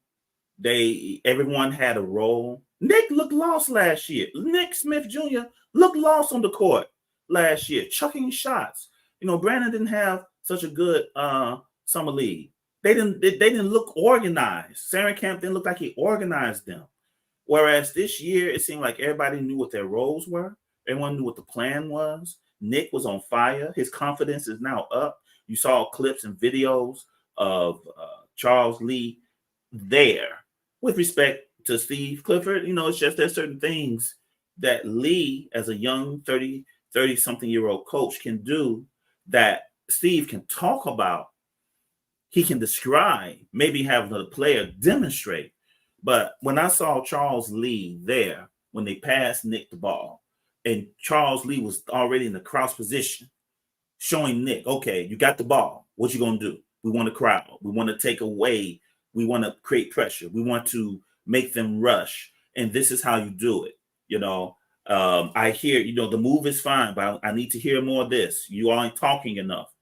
Everyone had a role. Nick looked lost last year. Nick Smith Jr. looked lost on the court last year, chucking shots. Brandon didn't have such a good Summer League. They didn't look organized. Camp didn't look like he organized them. Whereas this year, it seemed like everybody knew what their roles were. Everyone knew what the plan was. Nick was on fire. His confidence is now up. You saw clips and videos of Charles Lee there. With respect to Steve Clifford, it's just there's certain things that Lee, as a young 30-something-year-old coach, can do that Steve can talk about. He can describe, maybe have another player demonstrate. But when I saw Charles Lee there, when they passed Nick the ball, and Charles Lee was already in the crouch position, showing Nick, okay, you got the ball. What you going to do? We want to crowd. We want to take away. We want to create pressure. We want to make them rush. And this is how you do it. I hear, the move is fine, but I need to hear more of this. You aren't talking enough.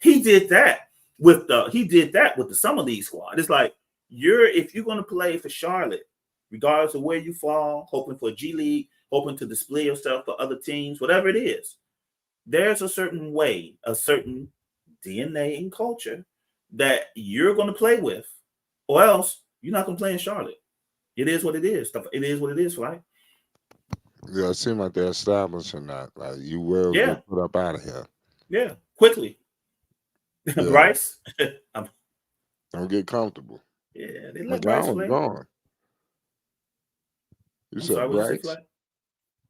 He did that with the Summer League squad. It's like, if you're going to play for Charlotte, regardless of where you fall, hoping for a G League, hoping to display yourself for other teams, whatever it is, there's a certain way, a certain DNA and culture that you're going to play with, or else you're not going to play in Charlotte. It is what it is. It is what it is, right? Yeah, it seems like they're establishing that. Like, you will get put up out of here. Yeah, quickly. Yeah. Bryce, don't get comfortable. Yeah, they let Bryce play. Gone. You said Bryce?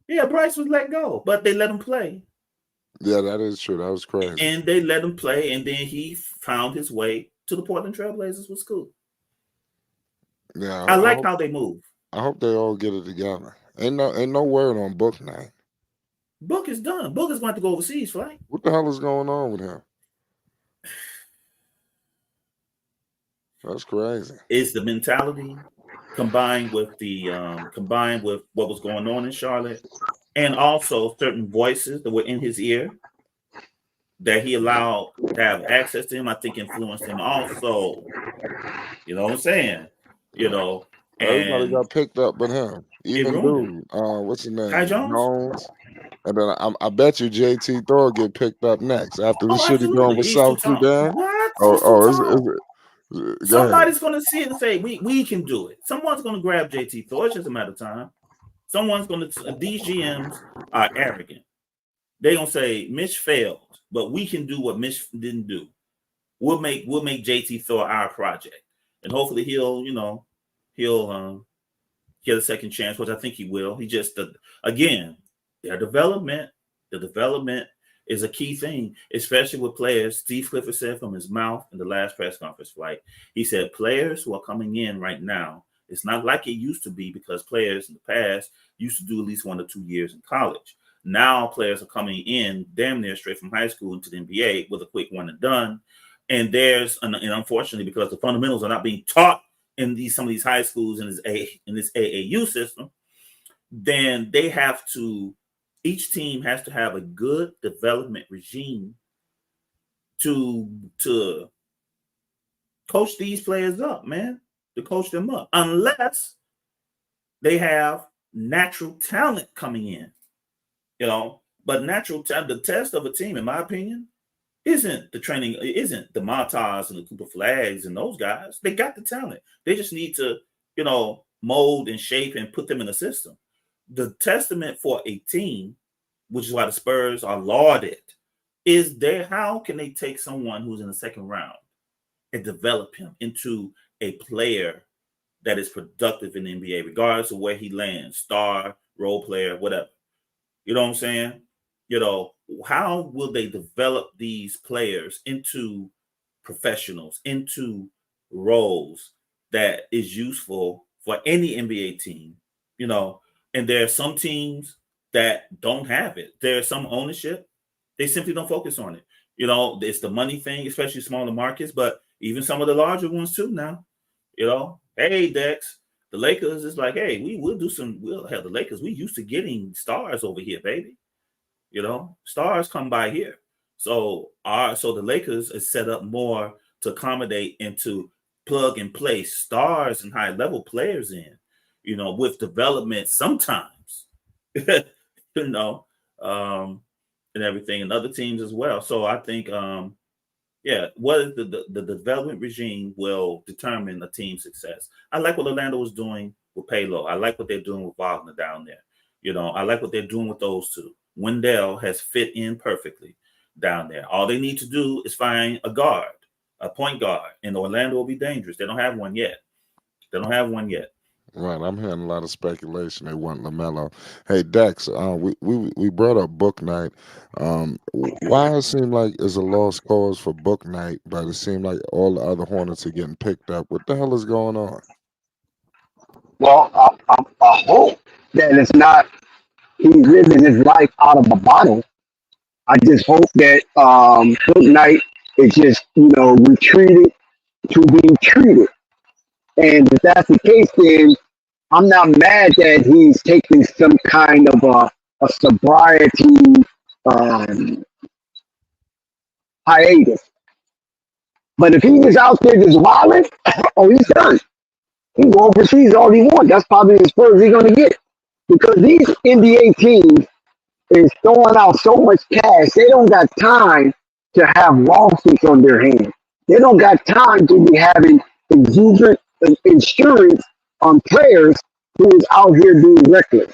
Yeah, Bryce was let go, but they let him play. Yeah, that is true. That was crazy. And they let him play, and then he found his way to the Portland Trailblazers with school. Yeah, I like how they move. I hope they all get it together. Ain't no word on Bouknight. Book is done. Book is going to go overseas, right? What the hell is going on with him? That's crazy. It's the mentality combined with what was going on in Charlotte, and also certain voices that were in his ear that he allowed to have access to him. I think influenced him also. You know what I'm saying? Everybody got picked up but him. Even dude, what's his name? Ty Jones. And then I bet you JT Thor get picked up next after the shit he's doing with South Sudan. What? Somebody's going to see it and say, we can do it. Someone's going to grab JT Thor. It's just a matter of time. Someone's going to, these GMs are arrogant. They're going to say, Mitch failed, but we can do what Mitch didn't do. We'll make JT Thor our project. And hopefully he'll he'll get a second chance, which I think he will. He just again, their development, the development is a key thing, especially with players. Steve Clifford said from his mouth in the last press conference, right? He said players who are coming in right now, it's not like it used to be, because players in the past used to do at least 1 or 2 years in college. Now players are coming in damn near straight from high school into the NBA with a quick one and done. And and unfortunately, because the fundamentals are not being taught in some of these high schools in this AAU system, then they have to. Each team has to have a good development regime to coach these players up, man. To coach them up, unless they have natural talent coming in, But natural talent, the test of a team, in my opinion, isn't the training, isn't the Matas and the Cooper Flags and those guys. They got the talent. They just need to, mold and shape and put them in a system. The testament for a team, which is why the Spurs are lauded, is how can they take someone who's in the second round and develop him into a player that is productive in the NBA, regardless of where he lands, star, role player, whatever. You know what I'm saying? How will they develop these players into professionals, into roles that is useful for any NBA team, And there are some teams that don't have it. There's some ownership. They simply don't focus on it. It's the money thing, especially smaller markets, but even some of the larger ones too now. Hey, Dex, the Lakers is like, hey, we'll have the Lakers. We used to getting stars over here, baby. Stars come by here. So the Lakers is set up more to accommodate and to plug and play stars and high level players in, with development sometimes, and everything, and other teams as well. So I think, what is the development regime will determine a team's success. I like what Orlando is doing with Palo. I like what they're doing with Wagner down there. I like what they're doing with those two. Wendell has fit in perfectly down there. All they need to do is find a point guard, and Orlando will be dangerous. They don't have one yet. Right, I'm hearing a lot of speculation. They want Lamelo. Hey, Dex, we brought up Bouknight. Why it seemed like it's a lost cause for Bouknight, but it seemed like all the other Hornets are getting picked up. What the hell is going on? Well, I hope that it's not he's living his life out of a bottle. I just hope that Bouknight is just retreated to be treated. And if that's the case, then I'm not mad that he's taking some kind of a sobriety hiatus. But if he was out there just wilding, he's done. He can go overseas all he wants. That's probably the Spurs he's going to get. Because these NBA teams is throwing out so much cash, they don't got time to have lawsuits on their hands. They don't got time to be having exuberant insurance on players who is out here being reckless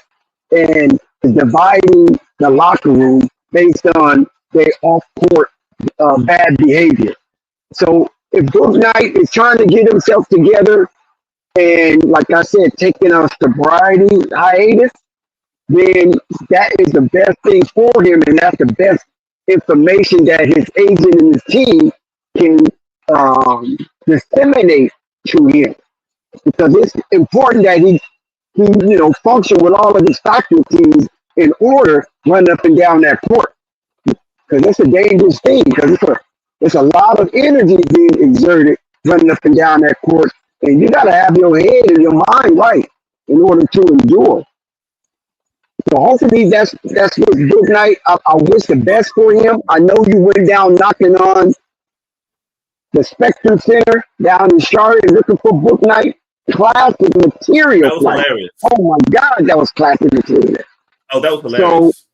and dividing the locker room based on their off-court bad behavior. So if Bouknight is trying to get himself together and, like I said, taking a sobriety hiatus, then that is the best thing for him, and that's the best information that his agent and his team can disseminate to him. Because it's important that he function with all of his faculties in order run up and down that court. Because it's a dangerous thing. Because it's a lot of energy being exerted running up and down that court, and you got to have your head and your mind right in order to endure. So hopefully that's what Bouknight. I wish the best for him. I know you went down knocking on the Spectrum Center down in Charlotte looking for Bouknight. Classic material. That was hilarious. Oh my God, that was classic material. Oh, that was hilarious.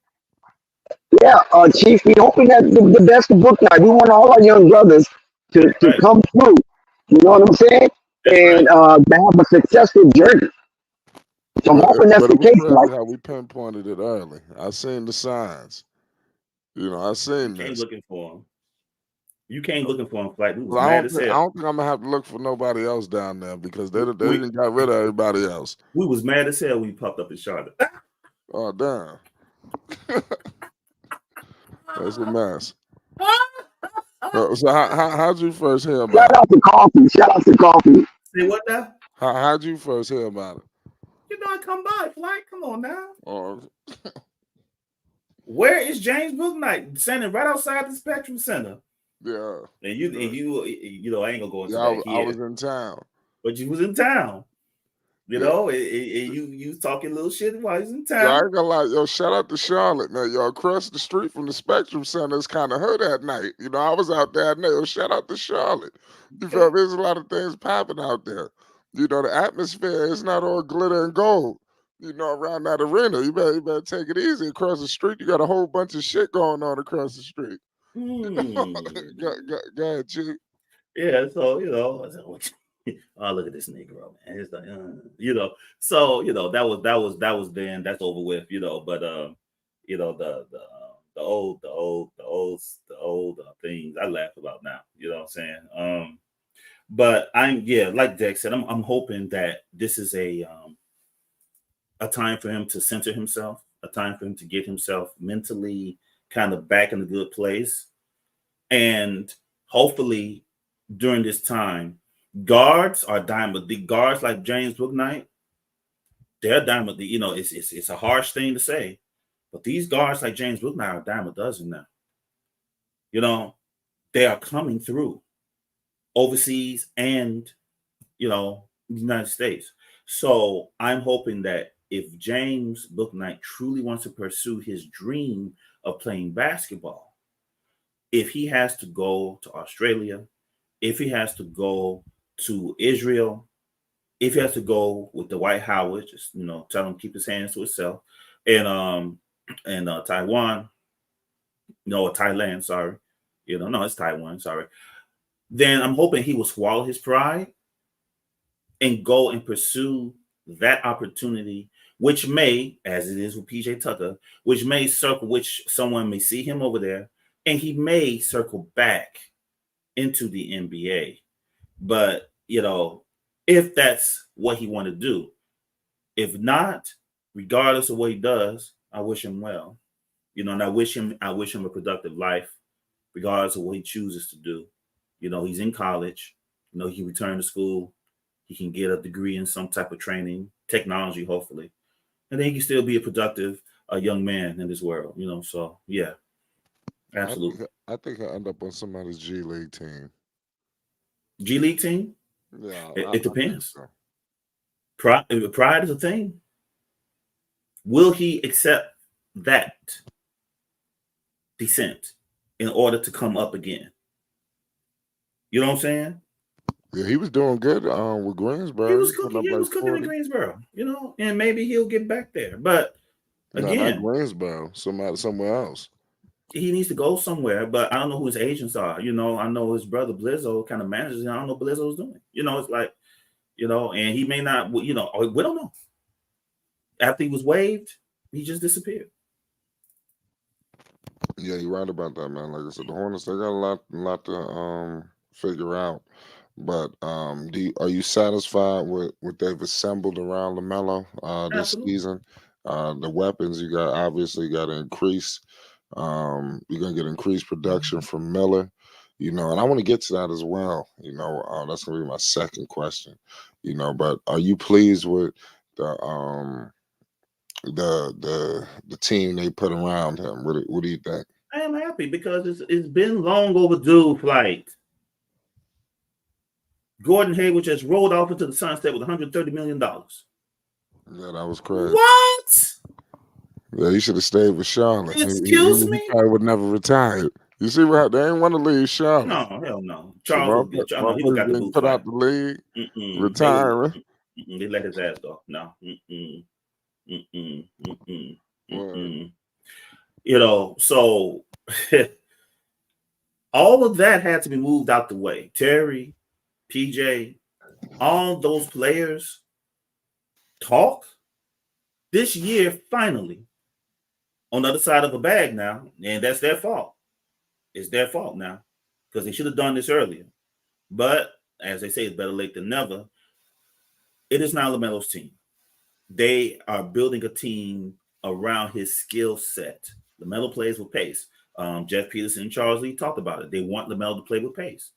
So, yeah, Chief, we hoping that the best of Bouknight. We want all our young brothers to come through. You know what I'm saying? And to have a successful journey. So I'm hoping that's the case. Like how we pinpointed it early. I seen the signs. I seen this. Looking for him. You came looking for him, like we was Well, mad as I hell. don't think I'm gonna have to look for nobody else down there because they We didn't got rid of everybody else. we was mad as hell when he popped up in Charlotte. Oh damn, that's a mess. So how'd you first hear about Shout it? out to Coffee. Shout out to Coffee. Say what now? How'd you first hear about it? You know I come by, like, come on now. Or Where is James Bouknight? Standing right outside the Spectrum Center. yeah, And you know, I ain't gonna go into yeah, that I here, was in town. but you was in town. You Yeah. know, and you talking little shit while he's in Yo, I town. ain't gonna lie, yo, shout out to Charlotte. Now, yo, across the street from the Spectrum Center, it's kind of her that night. You know, I was out there at night. Yo, shout out to Charlotte. You feel me? There's a lot of things popping out there. You know, the atmosphere is not all glitter and gold. You know, around that arena, you better take it easy. Across the street, you got a whole bunch of shit going on across the street. Go ahead, Chief. Yeah, so you know, I said, oh, look at this Negro, man. It's like, you know, so you know that was then. That's over with, you know. But you know the old things I laugh about now. You know what I'm saying? But like Dex said, I'm hoping that this is a time for him to center himself, a time for him to get himself mentally kind of back in a good place, and hopefully during this time, guards are diamond. The guards like James Bouknight, they're diamond. You know, it's a harsh thing to say, but these guards like James Bouknight are dime a dozen now. You know, they are coming through overseas and the United States. So I'm hoping that if James Bouknight truly wants to pursue his dream of playing basketball, if he has to go to Australia, if he has to go to Israel, if he has to go with the Dwight Howard, just tell him keep his hands to himself, and Taiwan, Thailand, sorry, no, it's Taiwan, sorry. Then I'm hoping he will swallow his pride and go and pursue that opportunity, which may, as it is with PJ Tucker, which may circle, which someone may see him over there, and he may circle back into the NBA. But if that's what he want to do, if not, regardless of what he does, I wish him well. And I wish him a productive life, regardless of what he chooses to do. He's in college. He can return to school. He can get a degree in some type of training, technology, hopefully, and then he can still be a productive young man in this world. So yeah, absolutely. I think he'll end up on somebody's G League team. G League team? Yeah, It depends. So. Pride is a thing. Will he accept that descent in order to come up again? You know what I'm saying? Yeah, he was doing good with Greensboro. He was cooking in Greensboro, and maybe he'll get back there. But again, not Greensboro, somewhere else. He needs to go somewhere, but I don't know who his agents are. I know his brother Blizzo kind of manages. I don't know what Blizzo's doing. It's like, and he may not. We don't know. After he was waived, he just disappeared. Yeah, you're right about that, man. Like I said, the Hornets, they got a lot to figure out. But are you satisfied with what they've assembled around LaMelo this season? The weapons you got obviously got to increase. You're gonna get increased production from Miller, and I want to get to that as well. That's gonna be my second question. But are you pleased with the team they put around him? What do you think? I am happy because it's been long overdue. Flight. Gordon Hayward just rolled off into the sunset with $130 million. Yeah, that was crazy. What? Yeah, he should have stayed with Charlotte. Excuse me? He probably would never retired. You see what? They ain't want to leave Charlotte. No, hell no. Charles he was got the boot put out the league, retiring. They let his ass go. No. So all of that had to be moved out the way. Terry, PJ, all those players talk this year finally on the other side of a bag now, and that's their fault. It's their fault now. because they should have done this earlier. But as they say, it's better late than never. It is now LaMelo's team. They are building a team around his skill set. LaMelo plays with pace. Jeff Peterson and Charles Lee talked about it. They want LaMelo to play with pace.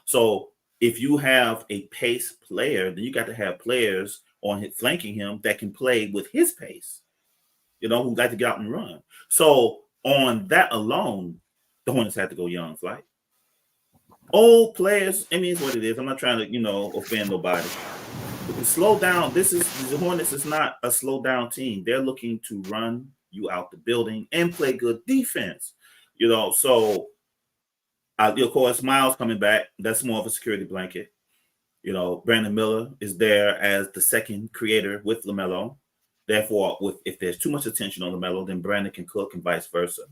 So if you have a pace player, then you got to have players on flanking him that can play with his pace. Who like to get out and run. So on that alone, the Hornets had to go young, Flight. Old players, I mean, it's what it is. I'm not trying to, offend nobody. Slow down. The Hornets is not a slow down team. They're looking to run you out the building and play good defense. So of course, Miles coming back. That's more of a security blanket. Brandon Miller is there as the second creator with LaMelo. Therefore, if there's too much attention on LaMelo, then Brandon can cook and vice versa.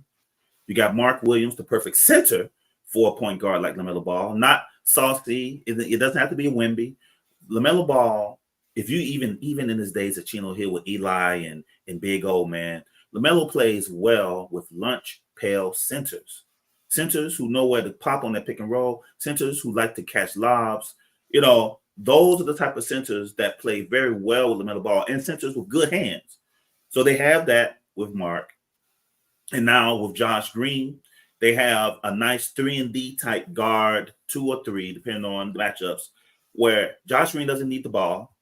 You got Mark Williams, the perfect center for a point guard like LaMelo Ball. Not saucy. It doesn't have to be a Wemby. LaMelo Ball, if you even in his days at Chino Hill with Eli and Big O, man, LaMelo plays well with lunch pail centers. Centers who know where to pop on that pick and roll. Centers who like to catch lobs. Those are the type of centers that play very well with LaMelo Ball and centers with good hands. So they have that with Mark. And now with Josh Green, they have a nice 3-and-D type guard, 2 or 3, depending on the matchups, where Josh Green doesn't need the ball.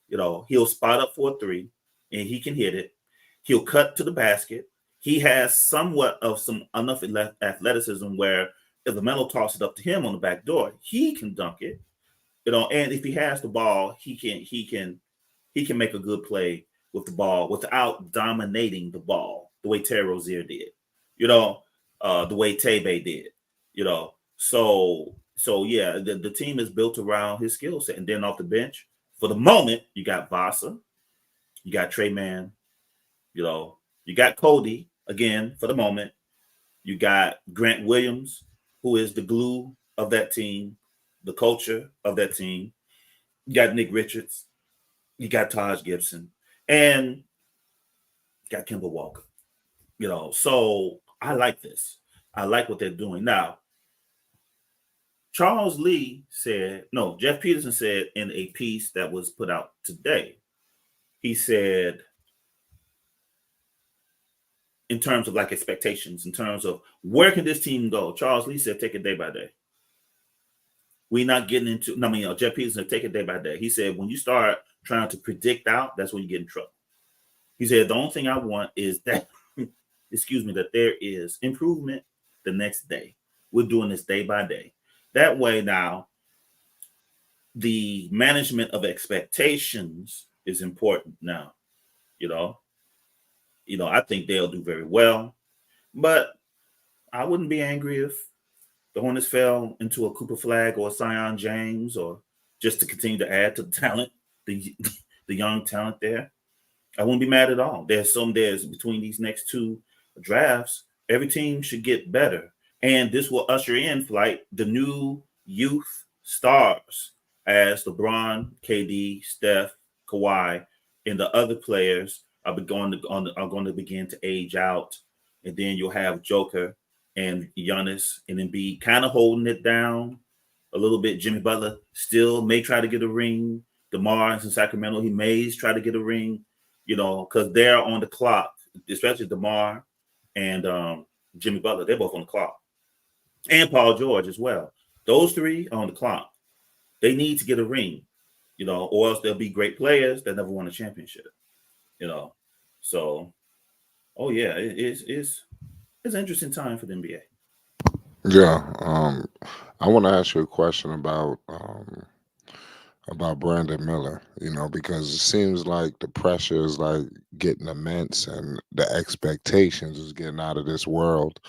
He'll spot up for a 3, and he can hit it. He'll cut to the basket. He has somewhat of enough athleticism where if LaMelo tosses it up to him on the back door, he can dunk it. And if he has the ball, he can make a good play with the ball without dominating the ball the way Terry Rozier did. The way Tebe did. So yeah, the team is built around his skill set. And then off the bench, for the moment, you got Vasa, you got Trey Mann, you got Cody again for the moment. You got Grant Williams, who is the glue of that team, the culture of that team. You got Nick Richards, you got Taj Gibson, and you got Kemba Walker. So I like this. I like what they're doing. Now, Jeff Peterson said in a piece that was put out today, he said, in terms of like expectations, in terms of where can this team go, Charles Lee said, take it day by day. We're not getting into, Jeff Peterson said, take it day by day. He said, when you start trying to predict out, that's when you get in trouble. He said, the only thing I want is that, that there is improvement the next day. We're doing this day by day. That way now, the management of expectations is important now. I think they'll do very well, but I wouldn't be angry if the Hornets fell into a Cooper Flag or a Zion James, or just to continue to add to the talent, the young talent there. I wouldn't be mad at all. There's between these next 2 drafts, every team should get better. And this will usher in the new youth stars as LeBron, KD, Steph, Kawhi, and the other players are going to begin to age out. And then you'll have Joker and Giannis and Embiid kind of holding it down a little bit. Jimmy Butler still may try to get a ring. DeMar in Sacramento, he may try to get a ring, because they're on the clock, especially DeMar and Jimmy Butler. They're both on the clock. And Paul George as well. Those 3 are on the clock. They need to get a ring, or else they'll be great players that never won a championship, So, oh yeah, it's an interesting time for the NBA. Yeah. I want to ask you a question about Brandon Miller, because it seems like the pressure is like getting immense and the expectations is getting out of this world.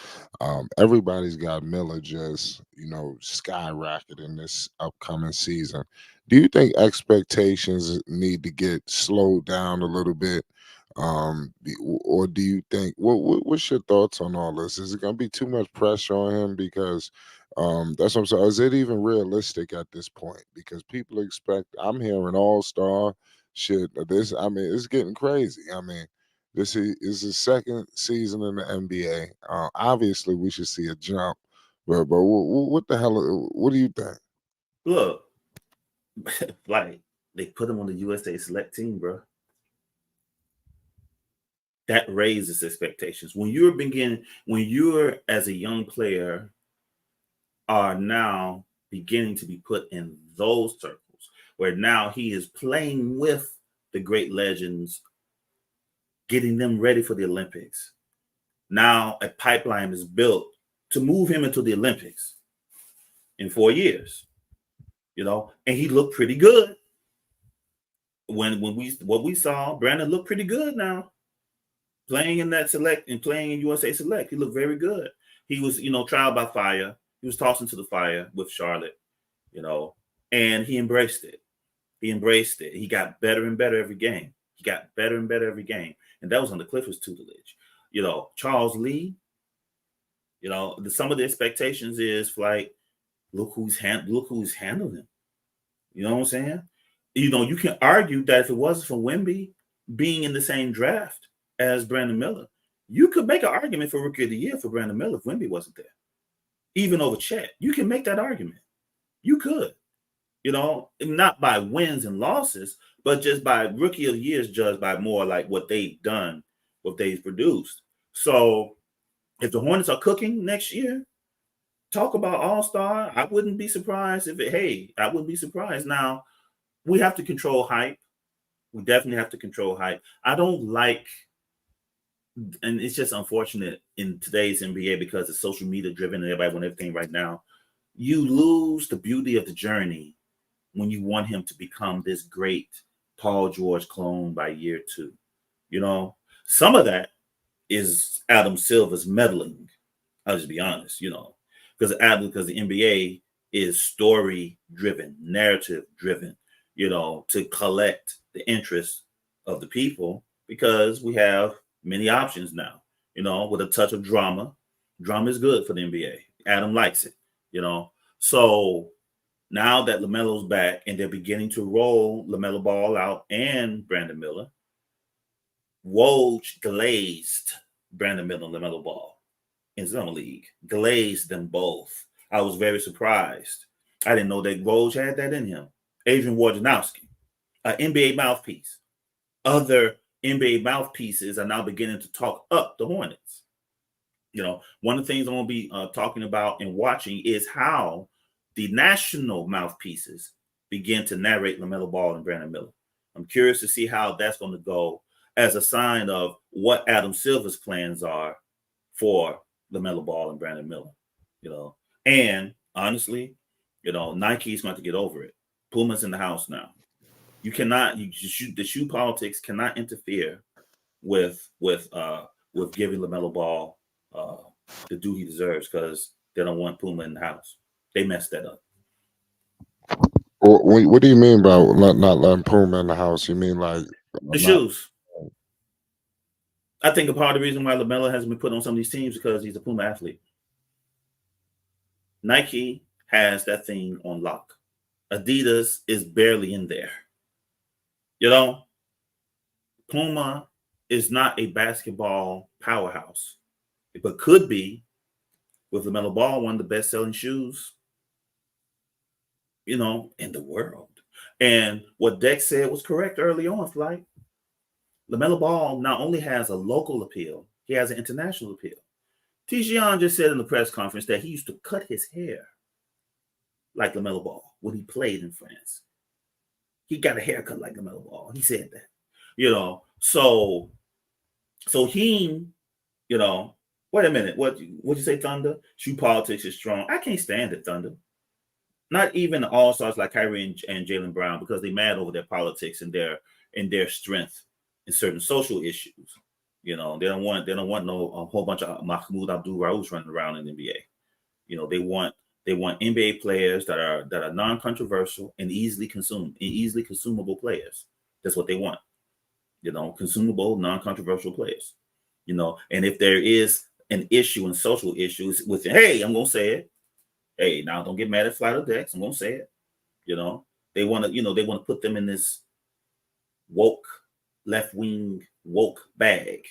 Everybody's got Miller just, skyrocketing this upcoming season. Do you think expectations need to get slowed down a little bit? Or do you think, what's your thoughts on all this? Is it going to be too much pressure on him? Because that's what I'm saying. Is it even realistic at this point? Because people expect, I'm hearing all-star shit. It's getting crazy. This is his second season in the NBA. Obviously, we should see a jump But what the hell? What do you think? Look, like they put him on the USA select team, bro. That raises expectations. When you're as a young player are now beginning to be put in those circles where now he is playing with the great legends, getting them ready for the Olympics. Now a pipeline is built to move him into the Olympics in 4 years, and he looked pretty good. When we saw, Brandon looked pretty good now. Playing in that select and playing in USA Select, he looked very good. He was, trial by fire. He was tossed into the fire with Charlotte, and he embraced it. He got better and better every game. And that was under Clifford's tutelage. Charles Lee, some of the expectations is like, look who's handling him. You know what I'm saying? You can argue that if it wasn't for Wemby being in the same draft as Brandon Miller, you could make an argument for Rookie of the Year for Brandon Miller if Wemby wasn't there, even over Chet. You can make that argument. You could, not by wins and losses, but just by Rookie of the Year is judged by more like what they've done, what they've produced. So if the Hornets are cooking next year, talk about All-Star. I wouldn't be surprised I wouldn't be surprised. Now, we have to control hype. We definitely have to control hype. I don't like, and it's just unfortunate in today's NBA because it's social media driven and everybody wants everything right now. You lose the beauty of the journey when you want him to become this great Paul George clone by year 2. Some of that is Adam Silver's meddling. I'll just be honest, because the NBA is story driven, narrative driven, to collect the interest of the people because we have many options now, with a touch of drama. Drama is good for the NBA. Adam likes it, So now that LaMelo's back and they're beginning to roll LaMelo Ball out and Brandon Miller, Woj glazed Brandon Miller and LaMelo Ball in Summer League, glazed them both. I was very surprised. I didn't know that Woj had that in him. Adrian Wojnarowski, an NBA mouthpiece. Other NBA mouthpieces are now beginning to talk up the Hornets. One of the things I'm going to be talking about and watching is how the national mouthpieces begin to narrate LaMelo Ball and Brandon Miller. I'm curious to see how that's going to go as a sign of what Adam Silver's plans are for LaMelo Ball and Brandon Miller. And honestly, Nike's going to get over it. Puma's in the house now. The shoe politics cannot interfere with giving LaMelo Ball the due he deserves because they don't want Puma in the house. They messed that up. What do you mean by not letting Puma in the house? You mean like the shoes? I think a part of the reason why LaMelo hasn't been put on some of these teams is because he's a Puma athlete. Nike has that thing on lock. Adidas is barely in there. Puma is not a basketball powerhouse, but could be with LaMelo Ball, one of the best-selling shoes, in the world. And what Dex said was correct early on, Flight. LaMelo Ball not only has a local appeal, he has an international appeal. Tijian just said in the press conference that he used to cut his hair like LaMelo Ball when he played in France. He got a haircut like LaMelo Ball. He said that, So he, wait a minute. What'd you say, Thunder? Shoe politics is strong. I can't stand it, Thunder. Not even the all-stars like Kyrie and Jaylen Brown because they mad over their politics and their strength in certain social issues. They don't want no a whole bunch of Mahmoud Abdul-Rauf running around in the NBA. They want NBA players that are non-controversial and easily consumable players. That's what they want. Consumable, non-controversial players. And if there is an issue and social issues with it, hey, I'm gonna say it. Hey, now don't get mad at Flight or Dex. I'm gonna say it. They want to put them in this woke, left-wing woke bag,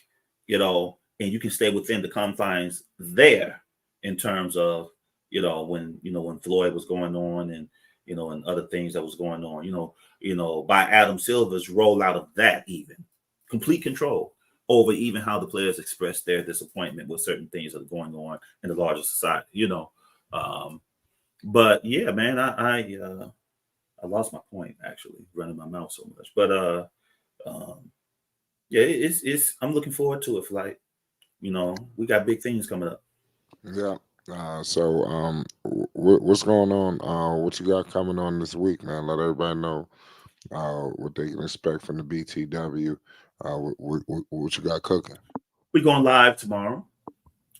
and you can stay within the confines there in terms of when Floyd was going on, and and other things that was going on, by Adam Silver's rollout of that, even complete control over even how the players express their disappointment with certain things that are going on in the larger society. But yeah, man, I lost my point actually, running my mouth so much. But yeah, it's I'm looking forward to it. Flight, we got big things coming up. Yeah. So what's going on? What you got coming on this week, man? Let everybody know what they can expect from the BTW. What you got cooking? We're going live tomorrow.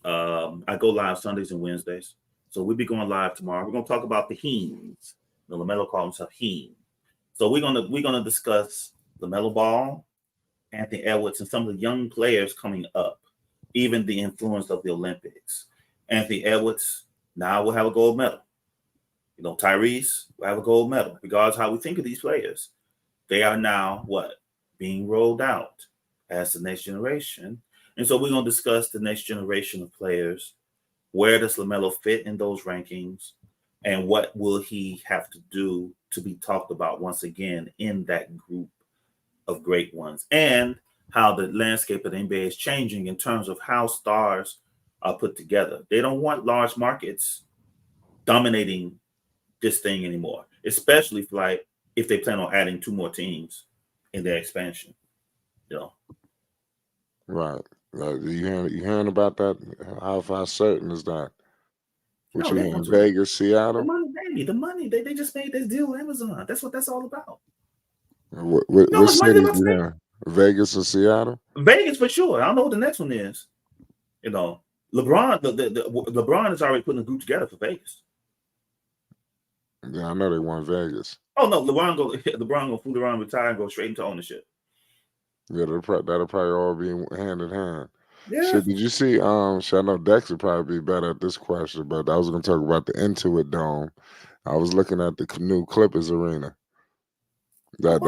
I go live Sundays and Wednesdays, so we'll be going live tomorrow. We're gonna talk about the Heens. Lamelo calls himself Heen. So we're gonna discuss Lamelo Ball, Anthony Edwards, and some of the young players coming up, even the influence of the Olympics. Anthony Edwards now will have a gold medal. Tyrese will have a gold medal. Regardless of how we think of these players, they are now being rolled out as the next generation. And so we're going to discuss the next generation of players. Where does LaMelo fit in those rankings? And what will he have to do to be talked about once again in that group of great ones? And how the landscape of the NBA is changing in terms of how stars are put together. They don't want large markets dominating this thing anymore, especially if they plan on adding 2 more teams in their expansion. Right. You hearing about that? How far certain is that? What you in Vegas, Seattle? The money, baby. The money. They just made this deal with Amazon. That's what that's all about. What cities you in? Vegas or Seattle? Vegas for sure. I don't know what the next one is. LeBron, LeBron is already putting a group together for Vegas. Yeah, I know they want Vegas. Oh no, LeBron gonna fool around, retire, and go straight into ownership. Yeah, that'll probably all be hand in hand. Yeah. Shit, did you see? I know Dex would probably be better at this question, but I was gonna talk about the Intuit Dome. I was looking at the new Clippers arena. That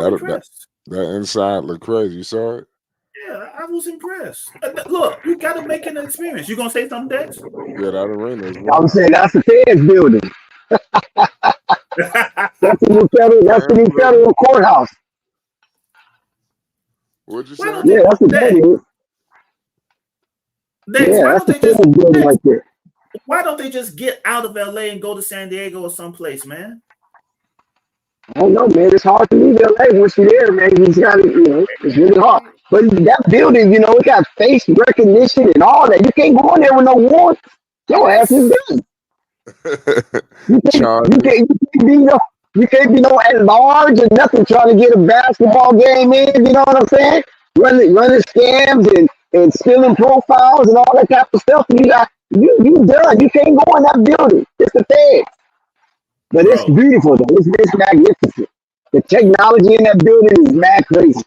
inside looked crazy. You saw it? Yeah, I was impressed. Look, you got to make an experience. You gonna say something, Dex? Yeah, that arena is. I was saying that's the Feds building. That's the new federal courthouse. What'd you say? Yeah, that's the building. That's the Feds building right there. Why don't they just get out of LA and go to San Diego or someplace, man? I don't know, man. It's hard to leave LA once you're there, man. You got to, it's really hard. But that building, it got face recognition and all that. You can't go in there with no warrant. Your ass is done. You can't be no at large or nothing trying to get a basketball game in. You know what I'm saying? Running scams and stealing profiles and all that type of stuff. You done. You can't go in that building. It's the Feds. But it's beautiful though. It's magnificent. The technology in that building is mad crazy.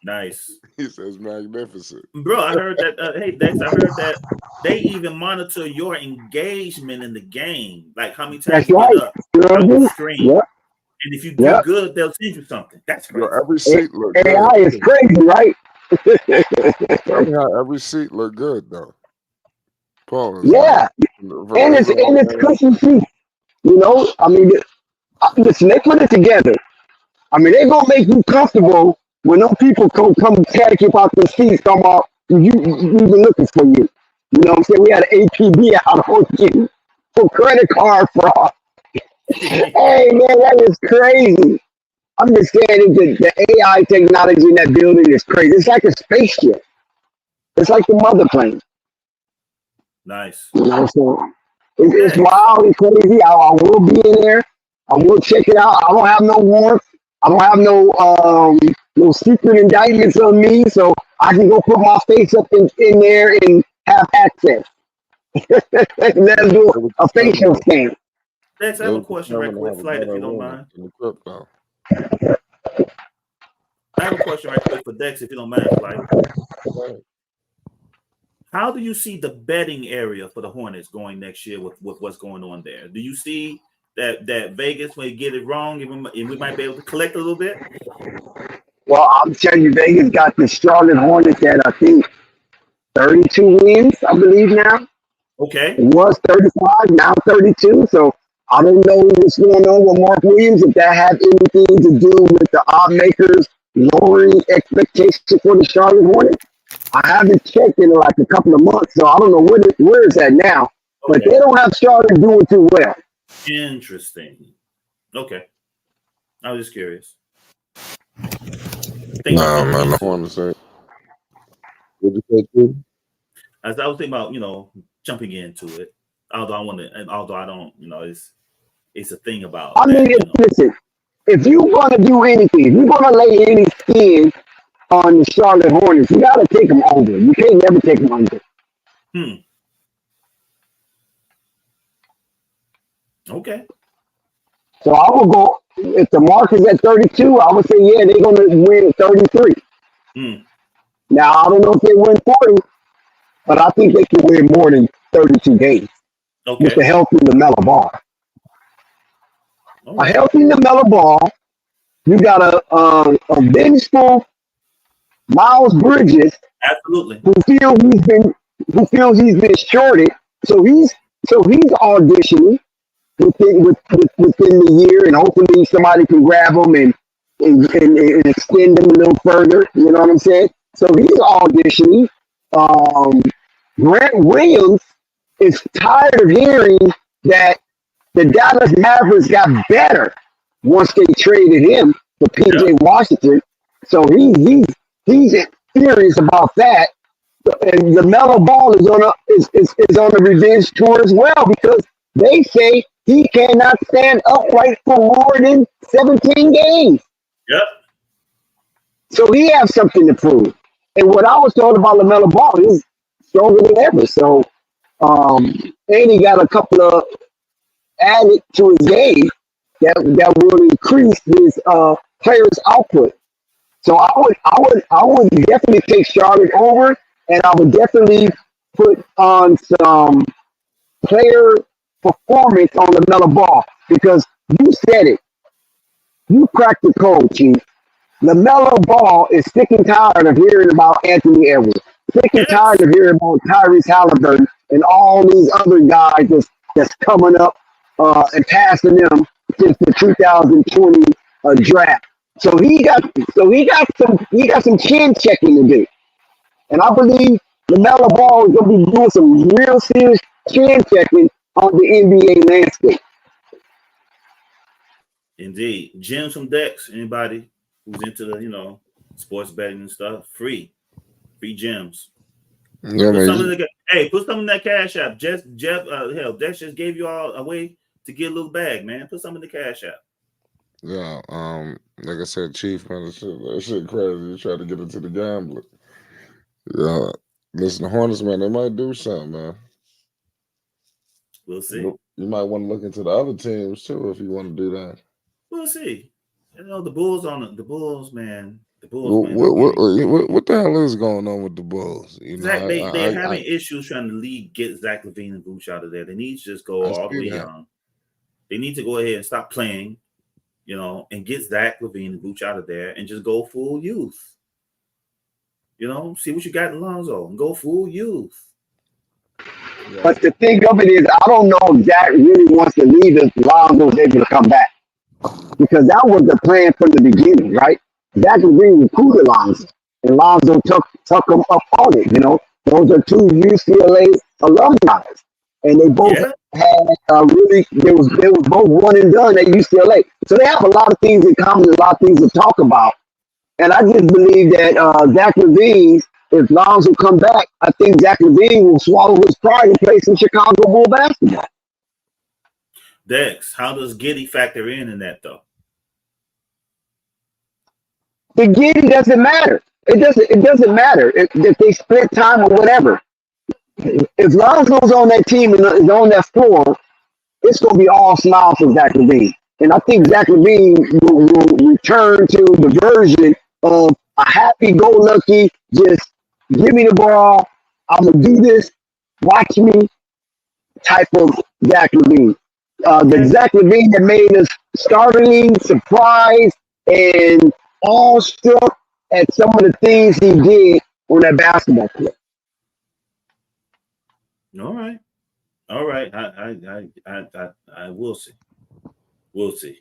Nice. He says magnificent. Bro, I heard that. Hey, Dex, I heard that they even monitor your engagement in the game. Like how many times you get up on the screen. Yep. And if you do good, they'll send you something. That's crazy. Every seat look AI good. Is crazy, right? Every seat look good though. Paul. Yeah. And it's cushy seats. I mean, listen, they put it together. I mean, they're gonna make you comfortable when those people come tag you out the seats, come out, we've been looking for you. You know what I'm saying? We had an APB out on you for credit card fraud. Hey, man, that is crazy. I'm just saying the AI technology in that building is crazy. It's like a spaceship. It's like the mother plane. Nice. You know what I'm saying? It's wild and crazy. I will be in there. I will check it out. I don't have no warrant. I don't have no secret indictments on me, so I can go put my face up in there and have access. Let's do a facial scan. Dex, I have a question right quick, Flight, if you don't mind. I have a question right quick for Dex, if you don't mind, Flight. How do you see the betting area for the Hornets going next year with what's going on there? Do you see that Vegas may get it wrong and we might be able to collect a little bit? Well, I'm telling you, Vegas got the Charlotte Hornets at, I think, 32 wins, I believe now. Okay. It was 35, now 32. So I don't know what's going on with Mark Williams, if that had anything to do with the odd makers lowering expectations for the Charlotte Hornets. I haven't checked in like a couple of months, so I don't know where it's at now. But Okay. they don't have Charlotte doing too well. Interesting. Okay. I was just curious. Nah, man, I want to say. What you say, too? As I was thinking about, jumping into it. Although I don't, it's a thing about. I mean, listen, if you're going to do anything, if you're going to lay any skin on the Charlotte Hornets, you got to take them over. You can't never take them under. Okay. So I would go, if the mark is at 32, I would say, yeah, they're going to win 33. Now, I don't know if they win 40, but I think they can win more than 32 games. Okay. With a healthy Lamelo Ball. A healthy Lamelo Ball, you got a vengeful Miles Bridges, absolutely, who feels he's been shorted, so he's auditioning within the year, and hopefully somebody can grab him and extend him a little further. You know what I'm saying? So he's auditioning. Grant Williams is tired of hearing that the Dallas Mavericks got better once they traded him to PJ Washington. So he's furious about that. And LaMelo Ball is on a revenge tour as well, because they say he cannot stand upright for more than 17 games. Yep. So he has something to prove. And what I was told about LaMelo Ball is stronger than ever. So and he got a couple of added to his game that will increase his players' output. So I would definitely take Charlotte over, and I would definitely put on some player performance on LaMelo Ball, because you said it. You cracked the code, Chief. LaMelo Ball is sick and tired of hearing about Anthony Edwards, sick and tired of hearing about Tyrese Halliburton and all these other guys that's coming up and passing them since the 2020 draft. So he got some chin checking to do, and I believe LaMelo Ball is going to be doing some real serious chin checking on the NBA landscape. Indeed, gems from Dex. Anybody who's into the sports betting and stuff, free gems. Yeah, Put some in that cash app. Dex just gave you all a way to get a little bag, man. Put some in the cash app. Yeah, like I said, Chief, man, that shit crazy. You try to get into the gambling. Yeah, listen, the Hornets, man, they might do something, man. We'll see. You might want to look into the other teams too if you want to do that. We'll see. The Bulls, man. The What Bulls, man. what the hell is going on with the Bulls? They're having issues trying to get Zach LaVine and Vooch out of there. They need to just go all the way young. They need to go ahead and stop playing, and get Zach LaVine and Vooch out of there and just go full youth. See what you got in Lonzo and go full youth. Yeah. But the thing of it is, I don't know if Zach really wants to leave if Lonzo's able to come back, because that was the plan from the beginning, right? Zach LaVine recruited Lonzo, and Lonzo took him up on it. Those are two UCLA alumni, and they both had they was both one and done at UCLA. So they have a lot of things in common, a lot of things to talk about. And I just believe that Zach LaVine, if Lonzo come back, I think Zach LaVine will swallow his pride and play some Chicago Bull basketball. Dex, how does Giddey factor in that though? The Giddey doesn't matter. It doesn't matter if they split time or whatever. If Lonzo's on that team and is on that floor, it's going to be all smiles for Zach LaVine. And I think Zach LaVine will return to the version of a happy-go-lucky, just give me the ball, I'm going to do this, watch me type of Zach LaVine. The Zach LaVine that made us startling, surprised, and awestruck at some of the things he did on that basketball court. All right. All right. I will see. We'll see.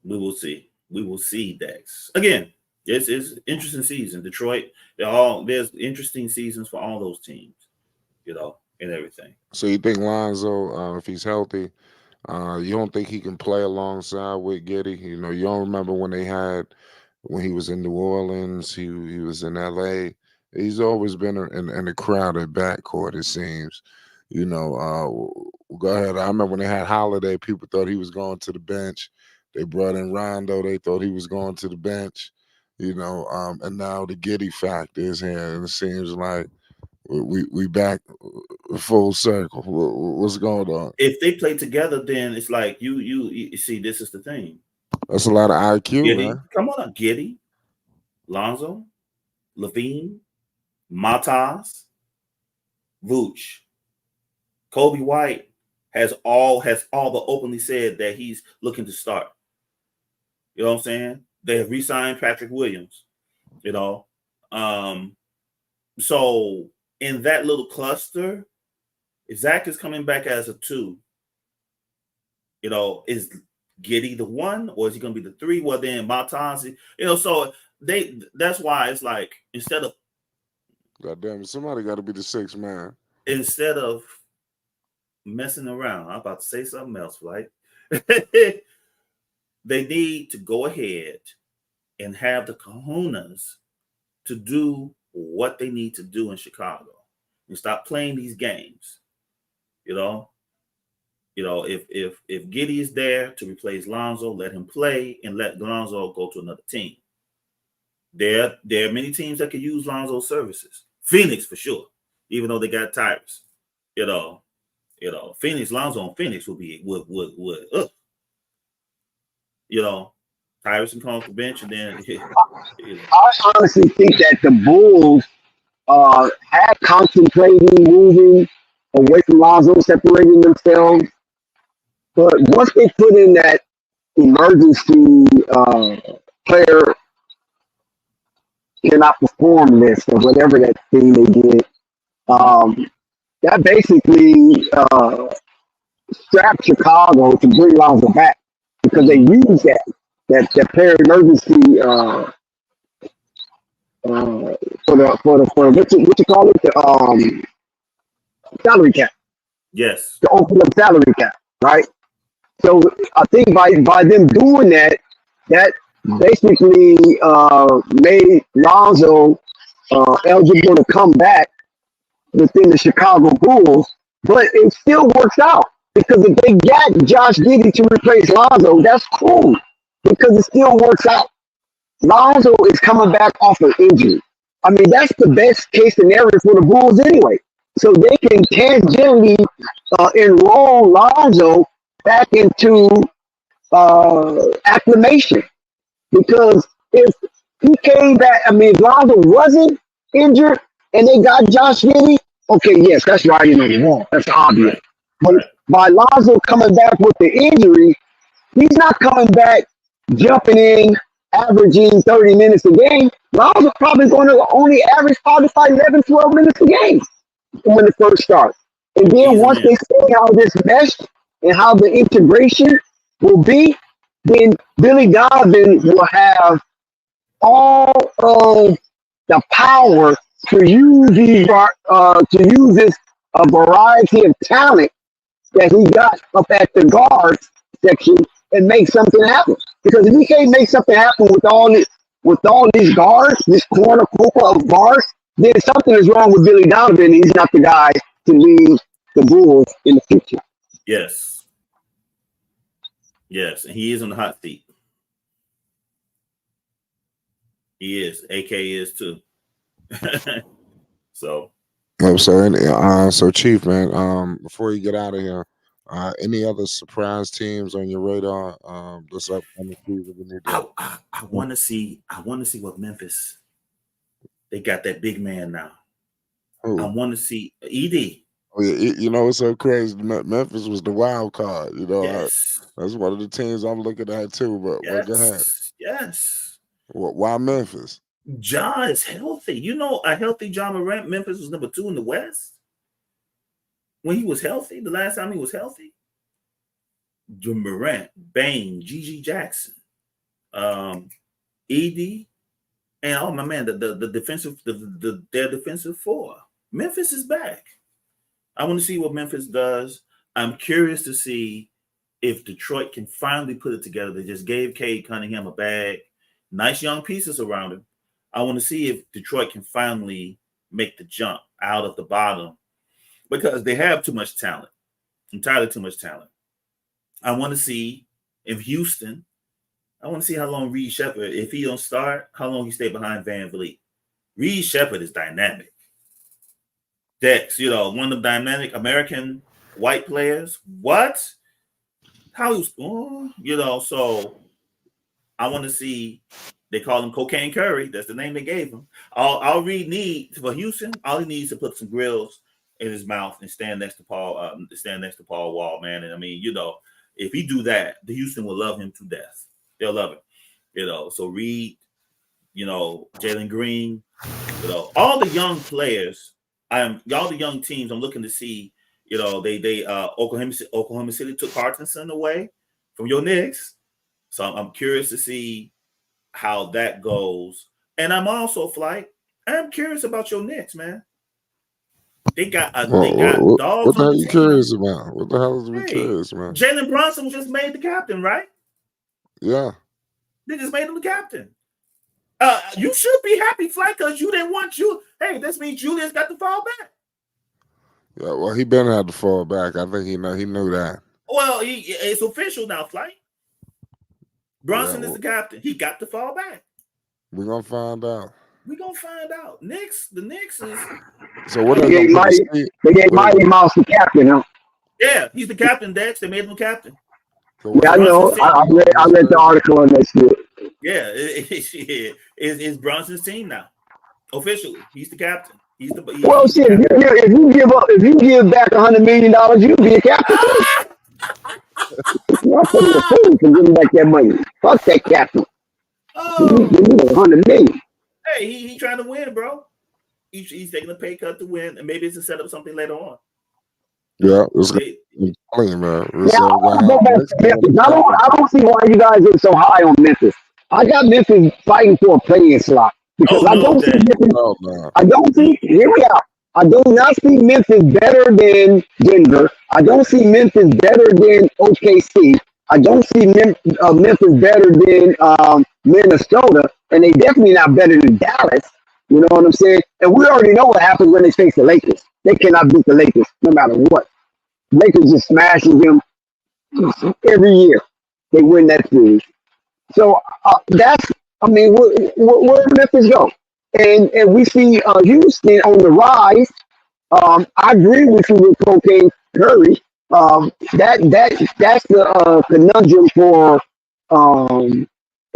We will see. We will see, Dex. Again, it's interesting season. Detroit, there's interesting seasons for all those teams, and everything. So you think Lonzo, if he's healthy, you don't think he can play alongside with Giddy? You don't remember when he was in New Orleans, he was in LA. He's always been in a crowded backcourt, it seems. Go ahead. I remember when they had Holiday, people thought he was going to the bench. They brought in Rondo, they thought he was going to the bench. And now the Giddy factor is here, and it seems like we back full circle. What's going on? If they play together, then it's like you see. This is the thing. That's a lot of IQ, Giddy, man. come on, Giddy, Lonzo, Levine, Matas, Vooch, Kobe White has all but openly said that he's looking to start. You know what I'm saying? They have re-signed Patrick Williams. So in that little cluster, if Zach is coming back as a 2, is Giddy the 1 or is he going to be the 3? Well, then Matas, so that's why it's like instead of God damn it, somebody got to be the 6th man. Instead of messing around, I'm about to say something else, right? They need to go ahead and have the cojones to do what they need to do in Chicago and stop playing these games. If Giddy is there to replace Lonzo, let him play and let Lonzo go to another team. There are many teams that could use Lonzo's services. Phoenix for sure, even though they got Tyrus. Phoenix, Lonzo and Phoenix would Tyrus can come off the bench and then. I honestly think that the Bulls had contemplating moving away from Lonzo, separating themselves. But once they put in that emergency player cannot perform list or whatever that thing they did, that basically strapped Chicago to bring Lonzo back because they used that player emergency for what you call it, the salary cap. Yes. To open up salary cap, right? So I think by them doing that basically made Lonzo eligible to come back within the Chicago Bulls, but it still works out because if they got Josh Giddey to replace Lonzo, that's cool because it still works out. Lonzo is coming back off an injury. I mean, that's the best case scenario for the Bulls anyway. So they can tangentially enroll Lonzo back into acclimation. Because if he came back, if Lonzo wasn't injured and they got Josh Giddey, okay, yes, that's writing on the wall. That's obvious. But by Lonzo coming back with the injury, he's not coming back jumping in, averaging 30 minutes a game. Lonzo probably going to only average probably 11, 12 minutes a game when it first starts. And then once they see how this mesh and how the integration will be, then Billy Donovan will have all of the power to use this variety of talent that he got up at the guard section and make something happen. Because if he can't make something happen with all these guards, this cornucopia of guards, then something is wrong with Billy Donovan. He's not the guy to lead the Bulls in the future. Yes. Yes, and he is on the hot seat. He is. AK is too. So. So Chief, man. Before you get out of here, any other surprise teams on your radar? This upcoming season we need to. I want to see. I want to see what Memphis. They got that big man now. Who? I want to see ED. Oh, yeah, it's so crazy. Memphis was the wild card. Yes. That's one of the teams I'm looking at too. But go ahead. Yes. Why Memphis? Ja is healthy. A healthy Ja Morant. Memphis was number 2 in the West. when he was healthy, the last time he was healthy, Morant, Bane, Gigi Jackson, Edie, and oh my man, the defensive, their defensive four. Memphis is back. I want to see what Memphis does. I'm curious to see if Detroit can finally put it together. They just gave Cade Cunningham a bag, nice young pieces around him. I want to see if Detroit can finally make the jump out of the bottom because they have too much talent, entirely too much talent. I want to see if Houston, I want to see how long Reed Shepherd, if he don't start, how long he stay behind Van Vliet. Reed Shepherd is dynamic. Dex, one of the dynamic American white players. What? How he's, so I want to see, they call him Cocaine Curry. That's the name they gave him. All Reed needs for Houston, all he needs to put some grills in his mouth and stand next to Paul Wall, man. And I mean, if he do that, the Houston will love him to death. They'll love him. So Reed, Jalen Green, all the young players, all the young teams I'm looking to see, Oklahoma City took Hartenson away from your Knicks. So I'm curious to see how that goes. And I'm also, I'm curious about your Knicks, man. They got dogs. What the hell are you curious about? What the hell is we curious, man? Jalen Brunson just made the captain, right? Yeah. They just made him the captain. You should be happy, Flight, because you didn't want you. Hey, this means Julius got to fall back. Yeah, well, he better have to fall back. I think he knew that. Well, it's official now, Flight. Brunson is the captain. He got to fall back. We're gonna find out. The Knicks is. So what they gave Mighty Mouse the captain, huh? Yeah, he's the captain, Dex. They made him the captain. So I know. I read the article on that shit. Yeah, it's Brunson's team now. Officially, he's the captain. Shit. If you give back $100 million, you'll be a captain. You're putting a fool for giving back that money. Fuck that captain. You need $100 million. Hey, he trying to win, bro. He's taking a pay cut to win, and maybe it's to set up something later on. Yeah, it's clean, man. I don't see why you guys are so high on Memphis. I got Memphis fighting for a playing slot because I don't see Memphis. I don't see. Here we are. I do not see Memphis better than Denver. I don't see Memphis better than OKC. I don't see Memphis better than Minnesota, and they definitely not better than Dallas. You know what I'm saying? And we already know what happens when they face the Lakers. They cannot beat the Lakers no matter what. Lakers just smashing them every year. They win that series. So where did Memphis go? And we see Houston on the rise. I agree with you with Cocaine Curry. That's the conundrum for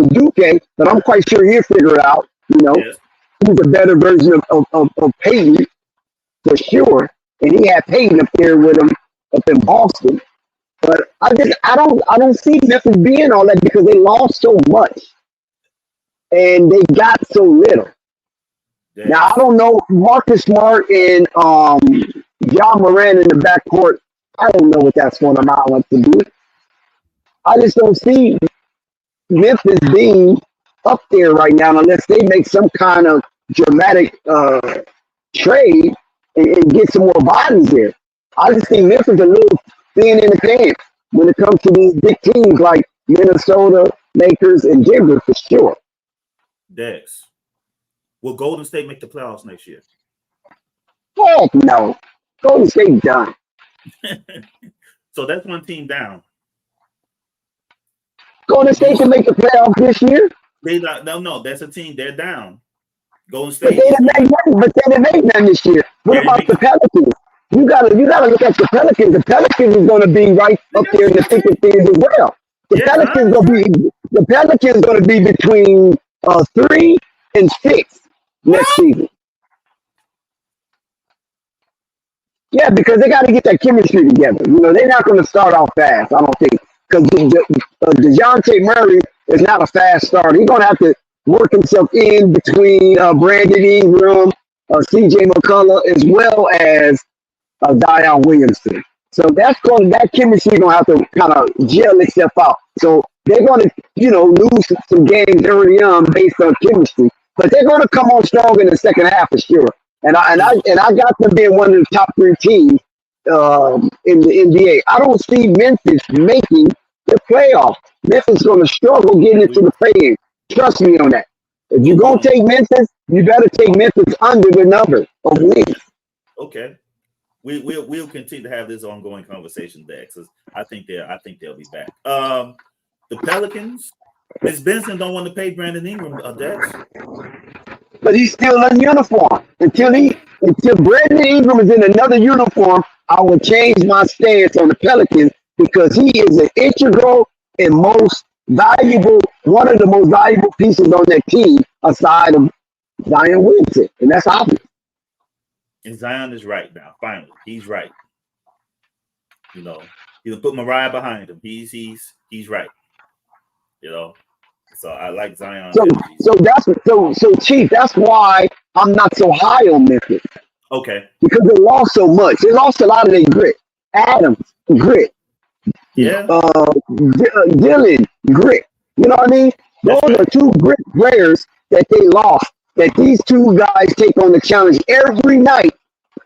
Duque, but I'm quite sure he'll figure it out. Yes. He's a better version of Peyton for sure, and he had Peyton up there with him up in Boston. But I don't see Memphis being all that because they lost so much and they got so little. Yes. Now I don't know Marcus Smart and John Moran in the backcourt. I don't know what that's going to amount like to do. I just don't see Memphis being up there right now unless they make some kind of dramatic trade and get some more bodies there. I just think Memphis a little thin in the pants when it comes to these big teams like Minnesota, Lakers, and Denver for sure. Dex, will Golden State make the playoffs next year? Heck no. Golden State done. So that's one team down. Golden State can make the playoffs this year. No, that's a team. They're down. Golden State. But they didn't make none this year. What about the Pelicans? You gotta look at the Pelicans. The Pelicans is gonna be right up there in the thick of things as well. The Pelicans gonna be between 3 and 6 next season. Yeah, because they got to get that chemistry together. They're not going to start off fast, I don't think. Because DeJounte Murray is not a fast starter. He's going to have to work himself in between Brandon Ingram, CJ McCullough, as well as Zion Williamson. So that chemistry gonna have to kind of gel itself out. So they're gonna, lose some games early on based on chemistry, but they're gonna come on strong in the second half for sure. And I got them being one of the top 3 teams in the NBA. I don't see Memphis making the playoffs. Memphis is gonna struggle getting into the play-in. Trust me on that. If you're gonna take Memphis, you better take Memphis under the number of wins. Okay. We'll continue to have this ongoing conversation there because I think they'll be back. The Pelicans, Miss Benson don't want to pay Brandon Ingram Dex. But he's still in uniform. Until Brandon Ingram is in another uniform, I will change my stance on the Pelicans because he is an integral and one of the most valuable pieces on that team aside of Zion Williamson, and that's obvious. And Zion is right now. Finally, he's right. He'll put Mariah behind him. He's right. So I like Zion. So Chief, that's why I'm not so high on Memphis. Okay. Because they lost so much. They lost a lot of their grit. Adams, grit. Yeah. Dylan, grit. You know what I mean? Those are 2 grit players that they lost. That these 2 guys take on the challenge every night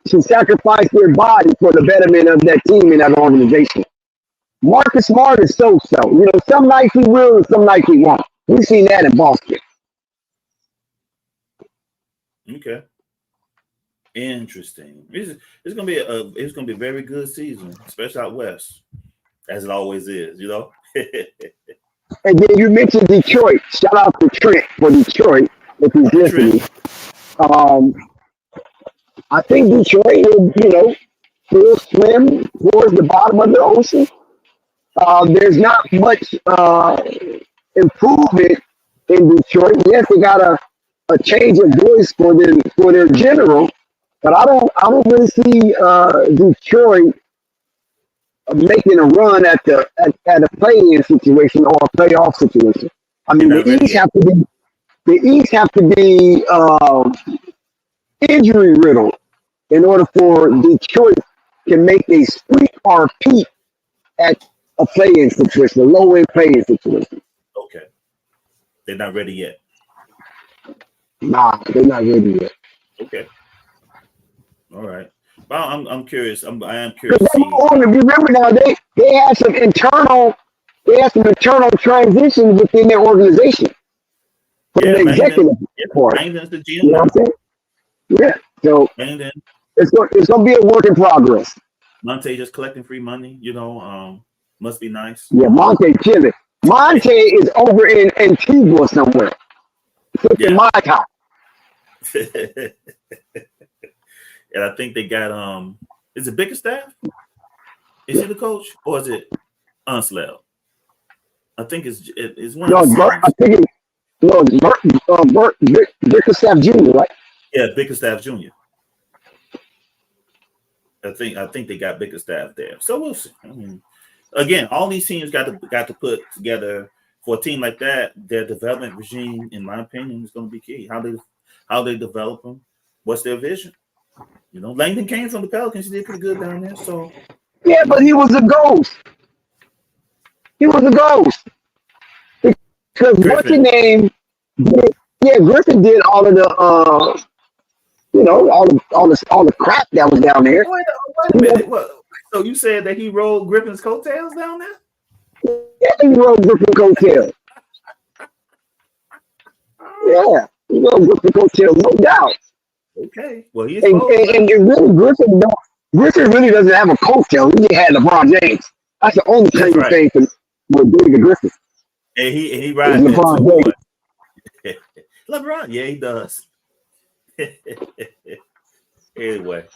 to sacrifice their body for the betterment of that team and that organization. Marcus Smart is so-so. Some nights he will and some nights he won't. We've seen that in Boston. Okay. Interesting. It's gonna be a very good season, especially out west, as it always is. And then you mentioned Detroit. Shout out to Trent for Detroit if he's listening. I think Detroit will swim towards the bottom of the ocean. There's not much improvement in Detroit. Yes, they got a change of voice for their general, but I don't really see Detroit making a run at a play-in situation or a playoff situation. I mean, the East have to be injury riddled in order for Detroit to make a squeak or peak at a play-in situation, a low-end play-in situation. Okay. They're not ready yet. Nah, they're not ready yet. Okay. All right. Well, I'm curious. I am curious. Remember now, they had some internal transitions within their organization. From the executive part. Langdon's the GM. You know what I'm saying? Yeah. So Langdon. It's going to be a work in progress. Monte just collecting free money. Must be nice. Yeah, Monte chilling. Monte is over in Antigua somewhere. In my top. And I think they got is it Bickerstaff? Is he the coach or is it Unslell? I think it's one of the it's Bickerstaff Jr., right? Yeah, Bickerstaff Jr. I think they got Bickerstaff there. So we'll see. I mean, again, all these teams got to put together for a team like that. Their development regime, in my opinion, is going to be key. How they develop them. What's their vision? Langdon came from the Pelicans. He did pretty good down there. So yeah, but he was a ghost. Because what's your name? Yeah, Griffin did all of the all the crap that was down there. Wait a minute. What? So you said that he rode Griffin's coattails down there? Yeah, he rode Griffin's coattails. Yeah, he rode Griffin's coattails, no doubt. Okay. Well, he's and really, Griffin really doesn't have a coattail. He just had LeBron James. That's the only thing with David Griffin. And he rides LeBron James. LeBron, yeah, he does. Anyway.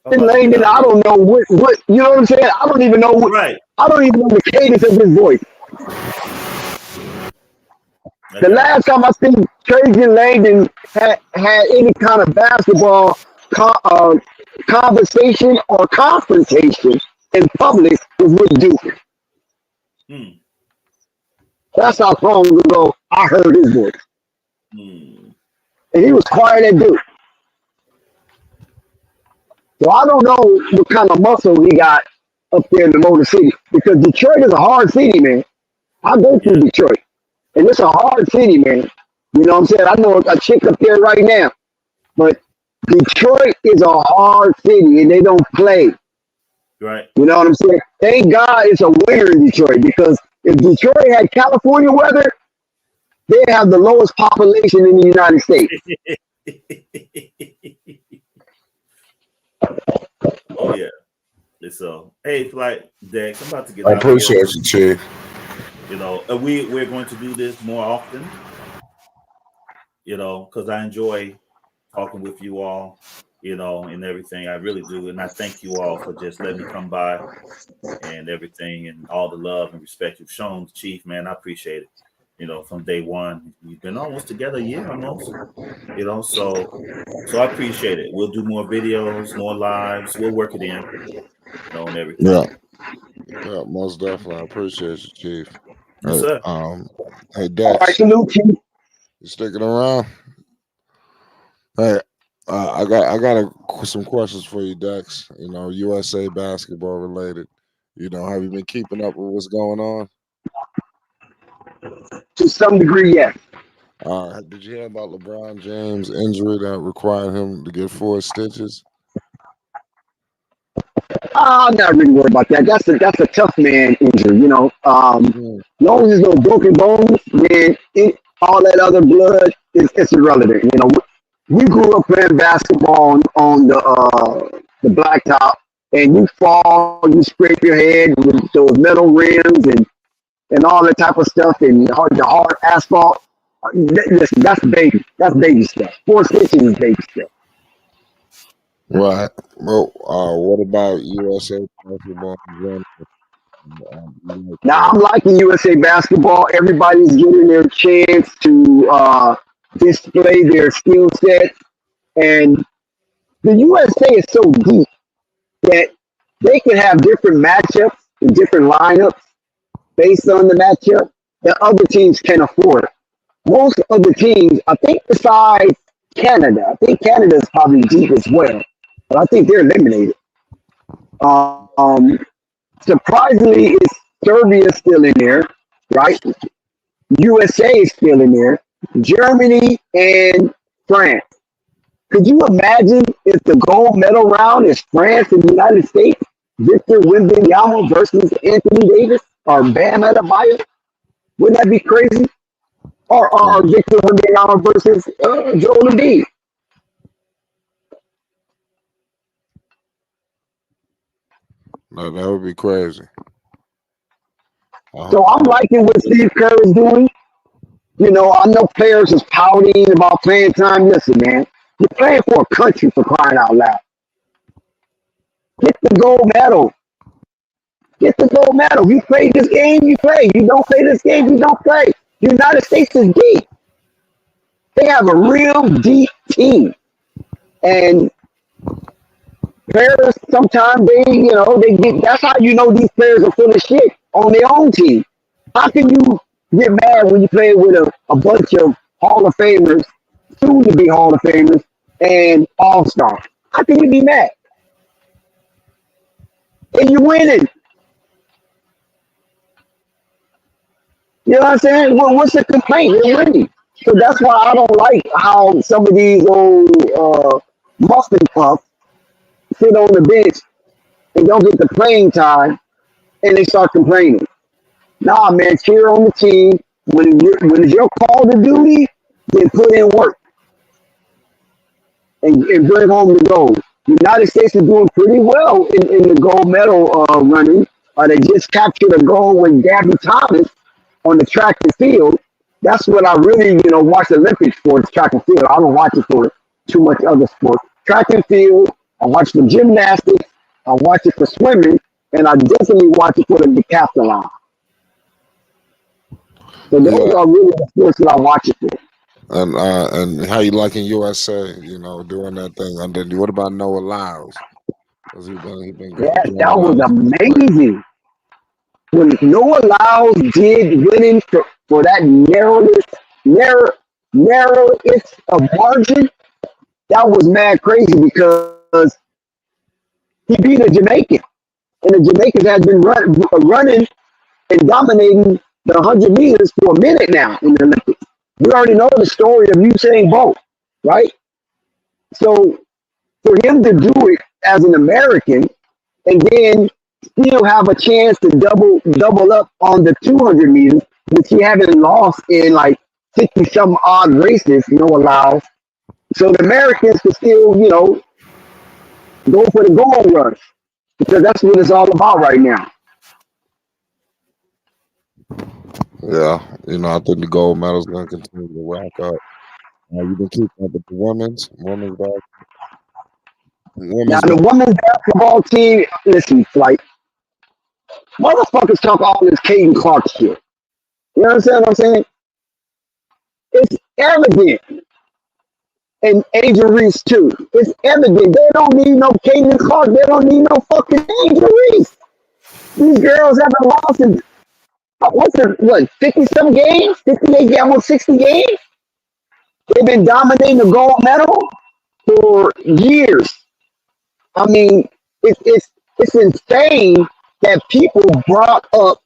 Langdon, I don't know what you know what I'm saying? I don't even know I don't even know the cadence of his voice. The last time I seen Trajan Langdon had any kind of basketball conversation or confrontation in public was with Duke. That's how long ago I heard his voice. And he was quiet at Duke. So I don't know what kind of muscle he got up there in the Motor City because Detroit is a hard city, man. I go through Yeah. Detroit, and it's a hard city, man. You know what I'm saying? I know a chick up there right now, but Detroit is a hard city, and they don't play. Right. You know what I'm saying? Thank God it's a winter in Detroit because if Detroit had California weather, they have the lowest population in the United States. Oh yeah. So hey, Flight Dex, I'm about to get I out of here. appreciate you, Chief. You know, we're going to do this more often. You know, because I enjoy talking with you all. You know, and everything. I really do, and I thank you all for just letting me come by and everything, and all the love and respect you've shown, Chief. Man, I appreciate it. You know, from day one, we've been almost together a year almost. You know, so I appreciate it. We'll do more videos, more lives. We'll work it in, you know, and everything. Yeah, yeah, most definitely. I appreciate you, Chief. Yes, Hey, sir. hey, All right, Dex, salute you. you sticking around? Hey, I got some questions for you, Dex. You know, USA basketball related. You know, have you been keeping up with what's going on? To some degree, yes. Did you hear about LeBron James' injury that required him to get 4 stitches? I'm not really worried about that. That's a tough man injury, you know. Mm, Long as there's no broken bones, then all that other blood is it's irrelevant. You know, we grew up playing basketball on the blacktop, and you fall, you scrape your head with those metal rims and all that type of stuff, and the hard asphalt. Listen, that's baby stuff. 4 stitches is baby stuff. right. Well, what about USA basketball in general? You Now like I'm liking USA basketball. Everybody's getting their chance to display their skill set, and the USA is so deep that they can have different matchups and different lineups based on the matchup that other teams can afford. Most of the teams, I think, besides Canada, I think Canada is probably deep as well, but I think they're eliminated. Um, Surprisingly, it's Serbia still in there, right? USA is still in there. Germany and France. Could you imagine if the gold medal round is France and the United States? Victor Wembanyama versus Anthony Davis or Bam Adebayo? Wouldn't that be crazy? Or mm, Victor Wembanyama versus Joel Embiid? that would be crazy. Uh, So I'm liking what Steve Kerr is doing. You know, I know players is pouting about playing time. Listen, man, you're playing for a country for crying out loud. Get the gold medal. Get the gold medal. You play this game, you play. You don't play this game, you don't play. The United States is deep. They have a real deep team. And players sometimes they get that's how you know these players are full of shit on their own team. How can you get mad when you play with a bunch of Hall of Famers, soon to be Hall of Famers, and All Stars? How can you be mad? And you're winning. You know what I'm saying? Well, what's the complaint? You're winning. So that's why I don't like how some of these old muffin puffs sit on the bench and don't get the playing time and they start complaining. Nah, man, cheer on the team. When it's your call to duty, then put in work and bring home the gold. The United States is doing pretty well in the gold medal running. They just captured a gold with Gabby Thomas on the track and field. That's what I really, watch the Olympics for, is track and field. I don't watch it for too much other sports. Track and field, I watch the gymnastics, I watch it for swimming, and I definitely watch it for the decathlon. So those yeah, are really the sports that I watch it for. and how you liking USA? Doing that thing. And then what about Noah Lyles? Because he been Yes, doing a that was lot of stuff lately. amazing. When Noah Lyles did winning for that narrow it's a margin, that was mad crazy because he beat a Jamaican, and the Jamaicans has been running and dominating the 100 meters for a minute now in the Olympics. We already know the story of Usain Bolt, right? So for him to do it as an American and then still have a chance to double up on the 200 meters, which he haven't lost in like 60 some odd races, allows. So the Americans can still, go for the gold rush because that's what it's all about right now. Yeah, I think the gold medal's going to continue to rack up. You've been keeping up with the women's Now the women's basketball team, listen, like motherfuckers talk all this Caden Clark shit. You understand what I'm saying? It's evident. And Angel Reese too. It's evident. They don't need no Caden Clark. They don't need no fucking Angel Reese. These girls haven't lost in 50-some games? 58 games, almost 60 games? They've been dominating the gold medal for years. I mean, it's insane that people brought up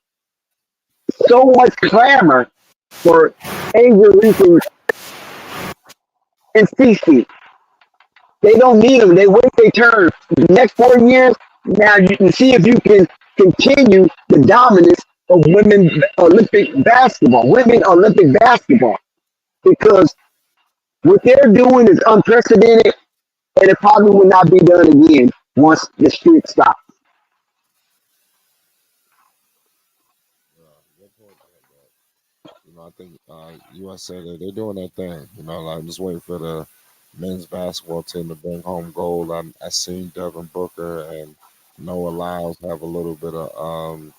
so much clamor for Angel Reese and Cece. They don't need them. They wait their turn. The next 4 years, now you can see if you can continue the dominance of women Olympic basketball. Because what they're doing is unprecedented, and it probably will not be done again once the streak stops. I think USA, they're doing their thing. Like I'm just waiting for the men's basketball team to bring home gold. I seen Devin Booker and Noah Lyles have a little bit of.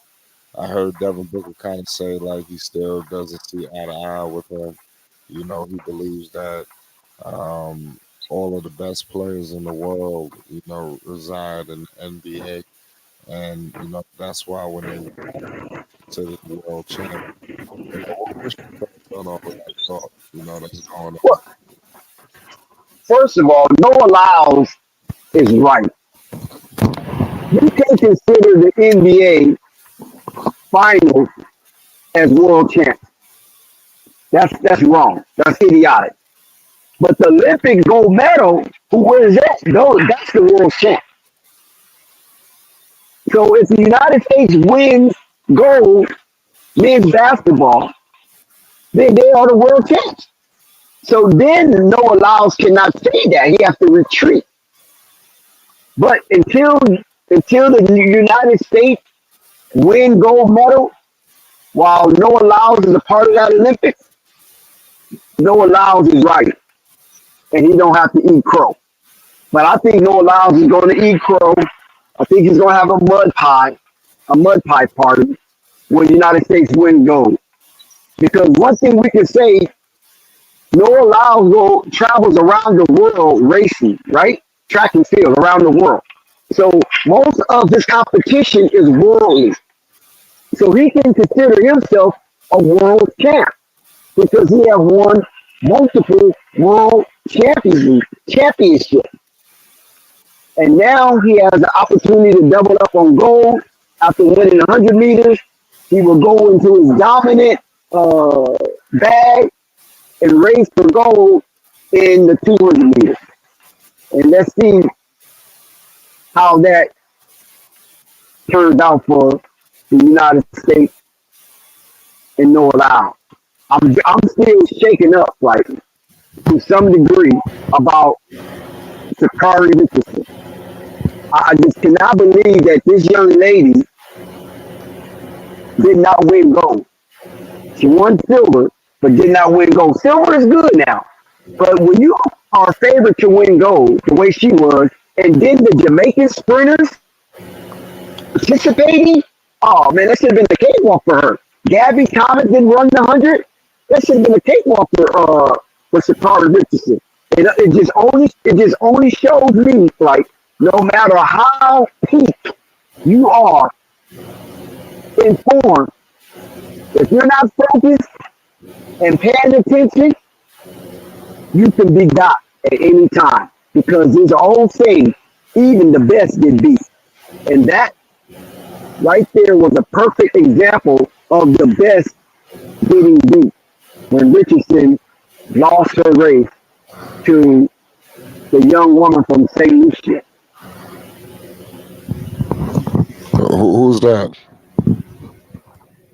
I heard Devin Booker kind of say like he still doesn't see eye to eye with him. He believes that all of the best players in the world, reside in NBA, and that's why when they to the world champion. That's going on. Well, first of all, Noah Lyles is right. You can't consider the NBA finals as world champs. That's wrong. That's idiotic. But the Olympic gold medal, who wins that? No, that's the world champ. So if the United States wins gold men's basketball, then they are the world champs. So then Noah Lyles cannot say that. He has to retreat. But until the United States win gold medal, while Noah Lyles is a part of that Olympics, Noah Lyles is right. And he don't have to eat crow. But I think Noah Lyles is going to eat crow. I think he's going to have a mud pie party when the United States win gold. Because one thing we can say, Noah Lyles travels around the world racing, right? Track and field around the world. So most of his competition is worldly. So he can consider himself a world champ because he has won multiple world championships. And now he has the opportunity to double up on gold after winning 100 meters. He will go into his dominant bag and race for gold in the 200 meters. And let's see how that turns out for the United States and Noah Lyles. I'm still shaken up, like, to some degree about Sakari Richardson. I just cannot believe that this young lady did not win gold. She won silver, but did not win gold. Silver is good now. But when you are favored to win gold, the way she was, and then the Jamaican sprinters participating, oh man, that should have been a cakewalk for her. Gabby Thomas didn't run the 100. That should have been a cakewalk for Sakari Richardson. It just only shows me, like, no matter how peak you are in form, if you're not focused and paying attention, you can be got at any time. Because there's an old saying, even the best get beat. And that right there was a perfect example of the best getting beat when Richardson lost her race to the young woman from St. Lucia. Who's that?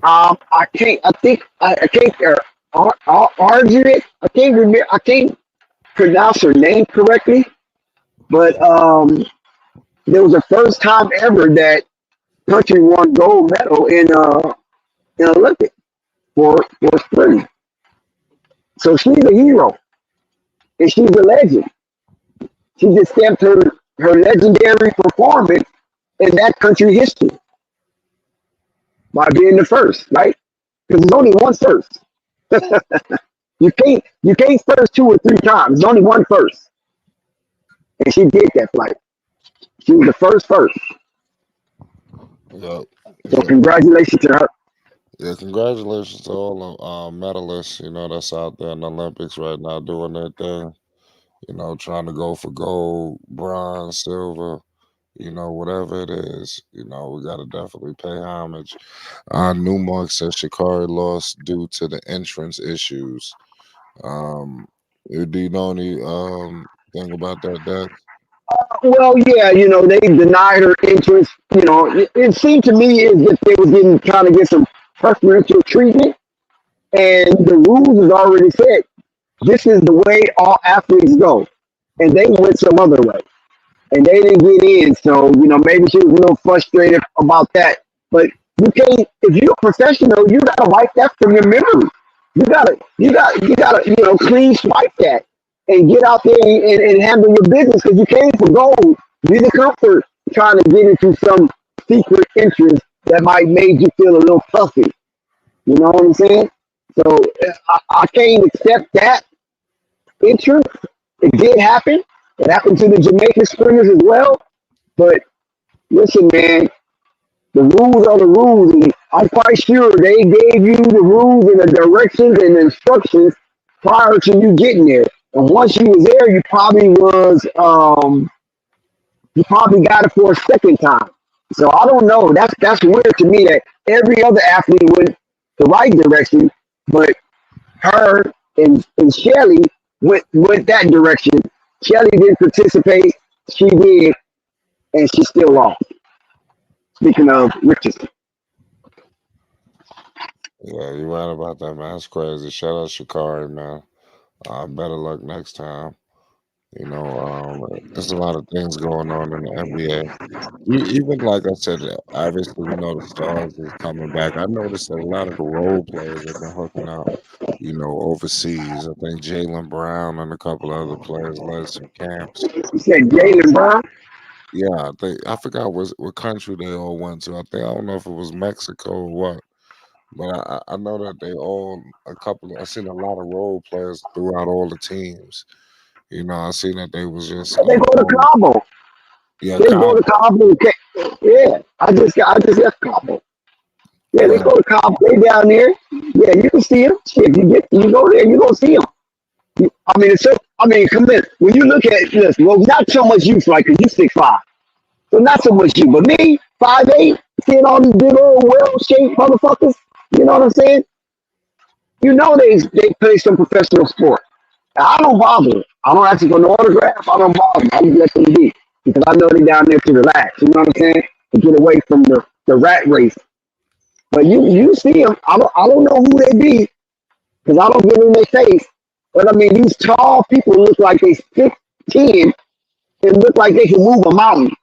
I can't. I think I can't. Argue it. I can't remember. I can't pronounce her name correctly. But there was the first time ever that country won gold medal in Olympics for spring. So she's a hero and she's a legend. She just stamped her legendary performance in that country history by being the first, right? Because there's only one first. You can't first 2 or 3 times. There's only one first. And she did that flight. She was the first. Yeah. So congratulations to her. Yeah, congratulations to all the medalists, that's out there in the Olympics right now doing their thing, trying to go for gold, bronze, silver, whatever it is, we got to definitely pay homage. Newmark says Shikari lost due to the entrance issues. Do you know any thing about that, Dex? Well, yeah, they denied her entrance. It seemed to me as if they were trying to get some preferential treatment, and the rules is already set. This is the way all athletes go, and they went some other way, and they didn't get in. So maybe she was a little frustrated about that. But you can't. If you're a professional, you gotta wipe that from your memory. You gotta clean swipe that and get out there and handle your business because you came for gold. Be the comfort trying to get into some secret interest that might make you feel a little puffy. You know what I'm saying? So I can't accept that interest. It did happen. It happened to the Jamaican Springers as well. But listen, man, the rules are the rules. And I'm quite sure they gave you the rules and the directions and the instructions prior to you getting there. And once you was there, you probably got it for a second time. So I don't know. That's weird to me that every other athlete went the right direction, but her and Shelly went that direction. Shelly didn't participate. She did, and she still lost. Speaking of Richardson. Yeah, you're right about that, man. That's crazy. Shout out Shikari, man. Better luck next time. There's a lot of things going on in the NBA. Even like I said, obviously we know the stars is coming back. I noticed that a lot of the role players have been hooking up, overseas. I think Jaylen Brown and a couple of other players led some camps. You said Uh, Jaylen Brown? yeah, I forgot what country they all went to. I don't know if it was Mexico or what. But I know that I seen a lot of role players throughout all the teams. I seen that they was just They go to Cabo. yeah, They go to Cabo. Yeah, I just left Cabo. Yeah, they go to Cabo. They down there. Yeah, you can see them. Shit, you go there, you gonna see them. Come in. When you look at this, well, not so much you, like, cause you 6'5", so not so much you, but me, 5'8", seeing all these big old well-shaped motherfuckers. You know what I'm saying? They play some professional sport. I don't bother. I don't ask for no autograph. I don't bother. I just let them be because I know they down there to relax. You know what I'm saying? To get away from the rat race. But you see them. I don't know who they be because I don't get in their face. But these tall people look like they 6'10" and look like they can move a mountain.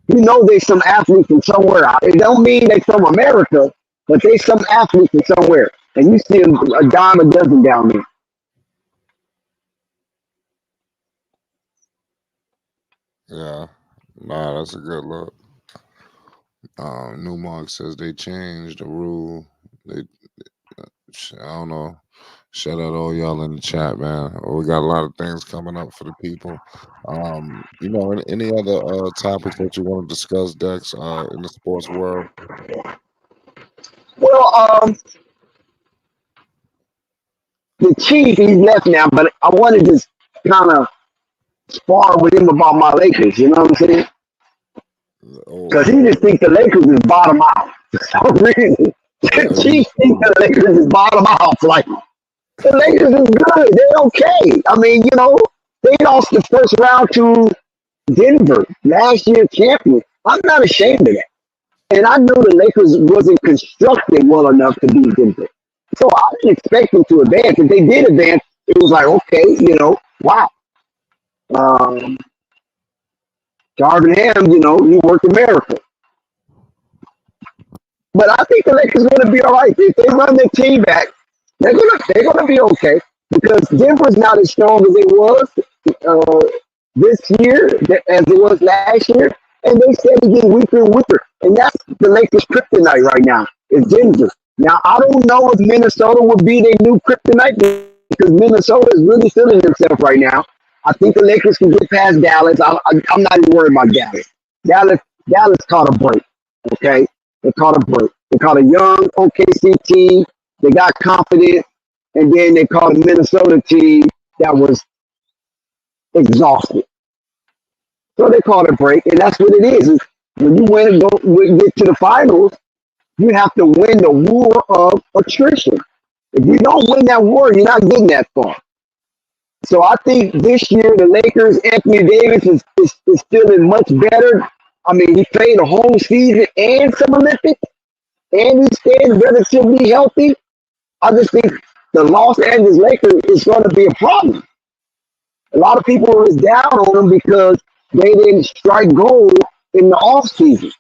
They some athletes from somewhere. It don't mean they from America, but they some athletes from somewhere. And you see them a dime a dozen down there. Yeah, nah, that's a good look. Newmark says they changed the rule. I don't know. Shout out all y'all in the chat, man. We got a lot of things coming up for the people. Any other topics that you want to discuss, Dex, in the sports world? Well, the Chief, he's left now, but I wanted to kind of spar with him about my Lakers. You know what I'm saying? because he just thinks the Lakers is bottom out for some reason. He thinks the Lakers is bottom out. Like, the Lakers is good. They're okay. I mean, they lost the first round to Denver, last year champion. I'm not ashamed of that. And I knew the Lakers wasn't constructed well enough to beat Denver. So I didn't expect them to advance. If they did advance, it was like, okay, wow. Darvin Ham, you worked a miracle. But I think the Lakers are going to be all right. If they run their team back, they're gonna be okay, because Denver's not as strong as it was this year as it was last year, and they said it getting weaker and weaker, and that's the Lakers' kryptonite right now. Is Denver. Now I don't know if Minnesota will be their new kryptonite, because Minnesota is really feeling themselves right now. I think the Lakers can get past Dallas. I'm not even worried about Dallas. Dallas caught a break. Okay, they caught a break. They caught a young OKC team. They got confident, and then they caught a Minnesota team that was exhausted. So they caught a break, and that's what it is. When you get to the finals, you have to win the war of attrition. If you don't win that war, you're not getting that far. So I think this year the Lakers, Anthony Davis is feeling much better. I mean, he played a whole season and some Olympics, and he stayed relatively healthy. I just think the Los Angeles Lakers is going to be a problem. A lot of people is down on them because they didn't strike gold in the offseason.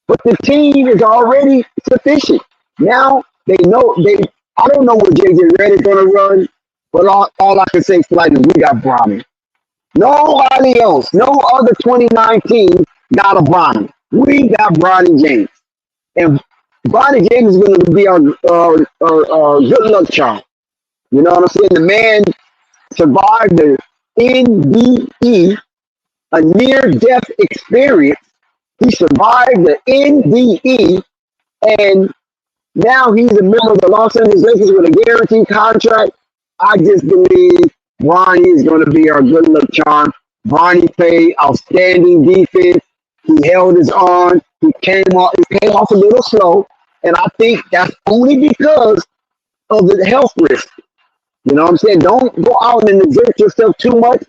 But the team is already sufficient. Now they know I don't know what JJ Redick's going to run, but all I can say tonight is we got Bronny. Nobody else, no other 2019 got a Bronny. We got Bronny James. And Bronny James is going to be our good luck charm. You know what I'm saying? The man survived the NDE, a near-death experience. He survived the NDE, and now he's a member of the Los Angeles Lakers with a guaranteed contract. I just believe Bronny is going to be our good luck charm. Bronny played outstanding defense. He held his own. He came off a little slow, and I think that's only because of the health risk. You know what I'm saying? Don't go out and exert yourself too much.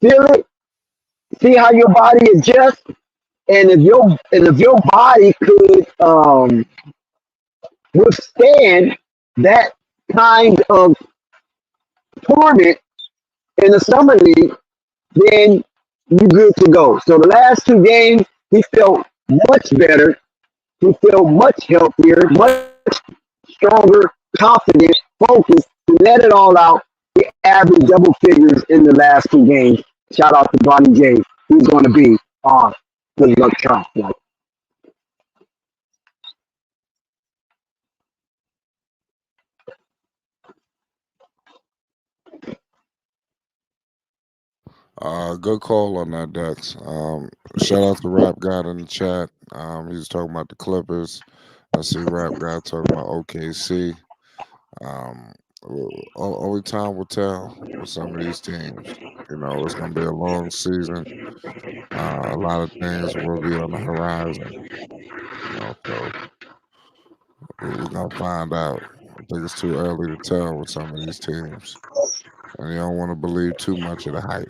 Feel it. See how your body adjusts, and if your body could withstand that kind of torment in the summer league, then you're good to go. So the last two games, he felt much better. He felt much healthier, much stronger, confident, focused. He let it all out. He averaged double figures in the last two games. Shout out to Bronny James. He's going to be on good luck charm. Good call on that, Dex. Shout out to Rap God in the chat. He was talking about the Clippers. I see Rap God talking about OKC. Only time will tell with some of these teams. It's going to be a long season. A lot of things will be on the horizon. So we're going to find out. I think it's too early to tell with some of these teams. And you don't want to believe too much of the hype.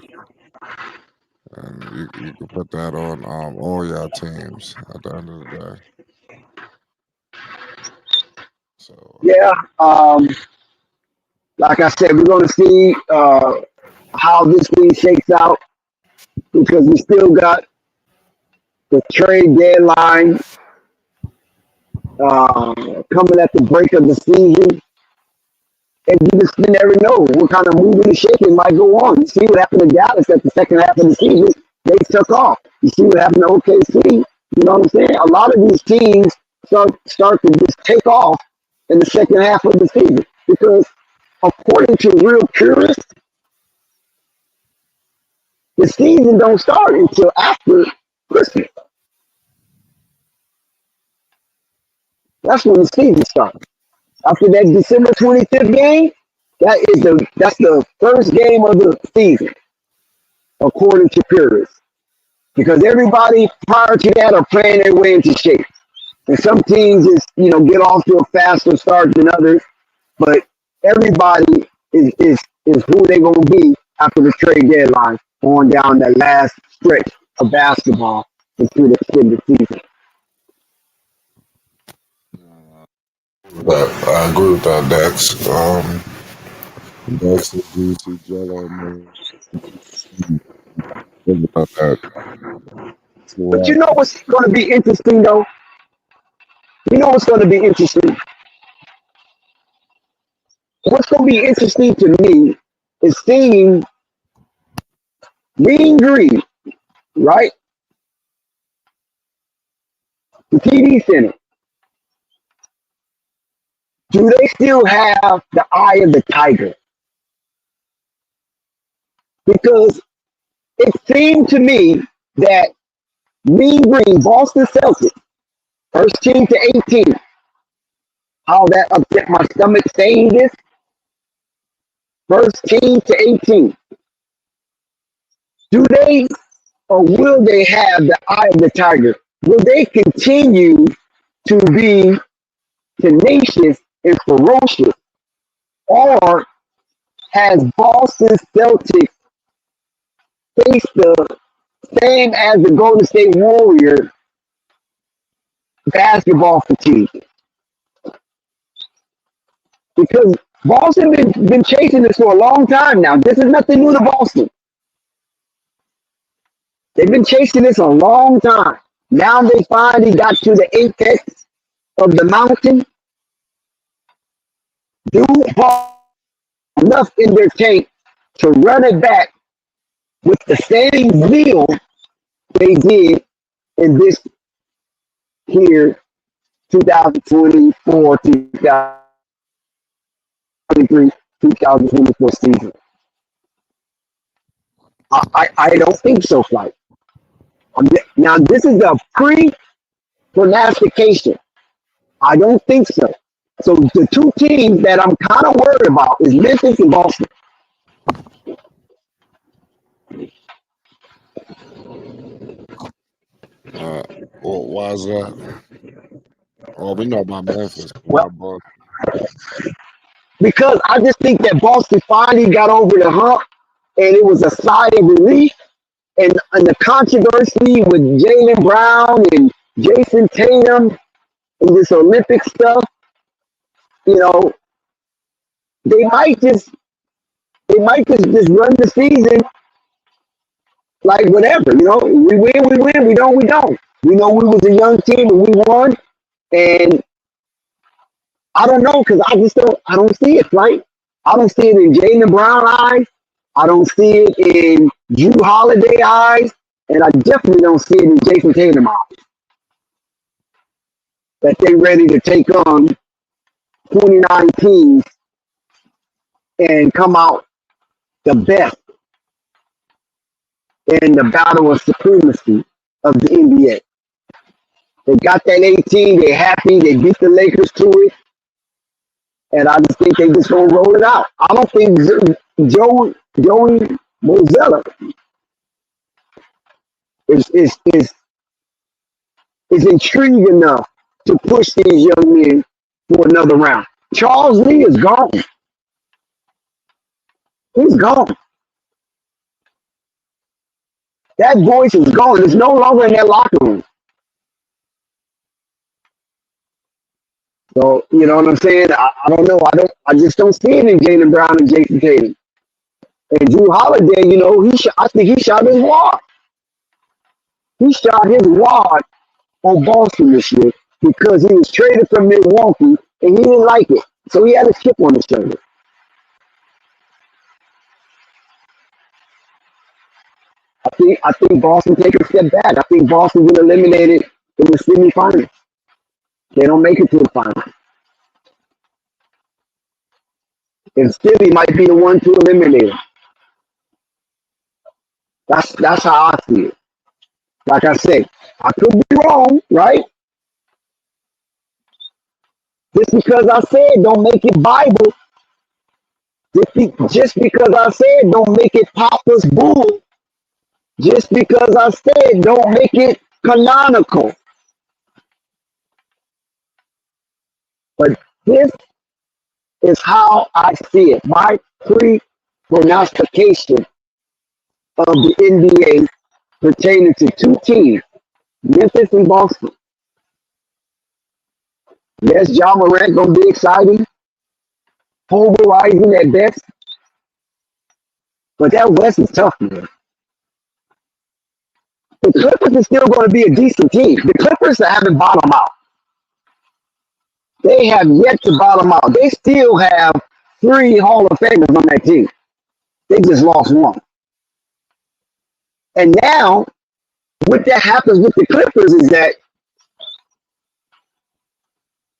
And you can put that on all y'all teams at the end of the day. So Yeah, like I said, we're going to see how this thing shakes out, because we still got the trade deadline coming at the break of the season. And you just never know what kind of moving and shaking might go on. You see what happened to Dallas at the second half of the season. They took off. You see what happened to OKC. You know what I'm saying? A lot of these teams start to just take off in the second half of the season, because according to real purists, the season don't start until after Christmas. That's when the season starts. After that December 25th game, that's the first game of the season, according to purists. because everybody prior to that are playing their way into shape. And some teams just, get off to a faster start than others, but everybody is who they're going to be after the trade deadline, going down that last stretch of basketball into the extended season. I agree with that, Dex. Dex and GC Jello, man. Think about that. But So, you know what's going to be interesting, though? You know what's going to be interesting? What's going to be interesting to me is seeing Mean Green, right? The TD Center. Do they still have the eye of the tiger? Because it seemed to me that Mean Green, Boston Celtics, first team to 18. How that upset my stomach saying this. First team to 18. Do they or will they have the eye of the tiger? Will they continue to be tenacious and ferocious? Or has Boston Celtics faced the same as the Golden State Warriors basketball fatigue? Because Boston been chasing this for a long time now. This is nothing new to Boston. They've been chasing this a long time. Now they finally got to the apex of the mountain. Do enough in their tank to run it back with the same zeal they did in this here 2024, 2023, 2024 season. I don't think so, Flight. Now, this is a pre-pronostication. I don't think so. So the two teams that I'm kind of worried about is Memphis and Boston. well, why is that? Oh, we know about Memphis. Well, About because I just think that Boston finally got over the hump, and it was a sigh of relief. And the controversy with Jaylen Brown and Jason Tatum and this Olympic stuff, they might just run the season like whatever. We win, we don't, we don't. We know we was a young team and we won, and I don't know because I don't see it, right? I don't see it in Jaylen Brown eyes. I don't see it in Drew Holiday eyes, and I definitely don't see it in Jason Tatum eyes. That they ready to take on 29 teams and come out the best in the battle of supremacy of the NBA. They got that 18, they're happy, they beat the Lakers to it, and I just think they just gonna roll it out. I don't think Joey Mozella is intrigued enough to push these young men for another round. Charles Lee is gone. He's gone. That voice is gone. It's no longer in that locker room. So, you know what I'm saying? I don't know. I just don't see it in Jaylen Brown and Jason Tatum. And Drew Holiday, I think he shot his wad. He shot his wad on Boston this year because he was traded from Milwaukee and he didn't like it. So he had a chip on his shoulder. I think Boston take a step back. I think Boston get eliminated in the semifinals. They don't make it to the final. And Philly might be the one to eliminate them. That's how I see it. Like I say, I could be wrong, right? Just because I said don't make it Bible. Just because I said don't make it Papa's bull. Just because I said don't make it canonical. But this is how I see it. My pre-pronostication of the NBA pertaining to two teams, Memphis and Boston. Yes, John Morant gonna be exciting, polarizing at best, but that West is tough, man. The Clippers is still going to be a decent team. The Clippers haven't bottomed out. They have yet to bottom out. They still have 3 Hall of Famers on that team. They just lost one. And now, what that happens with the Clippers is that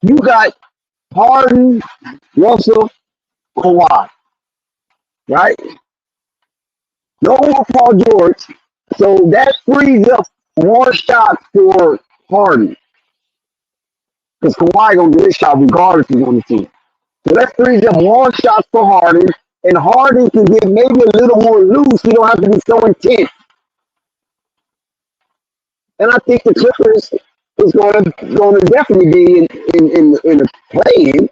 you got Harden, Russell, Kawhi, right? No more Paul George. So that frees up more shots for Harden. Because Kawhi gonna get his shot regardless he's on the team. So that frees up more shots for Harden, and Harden can get maybe a little more loose. He don't have to be so intense. And I think the Clippers is going to definitely be in the play-in,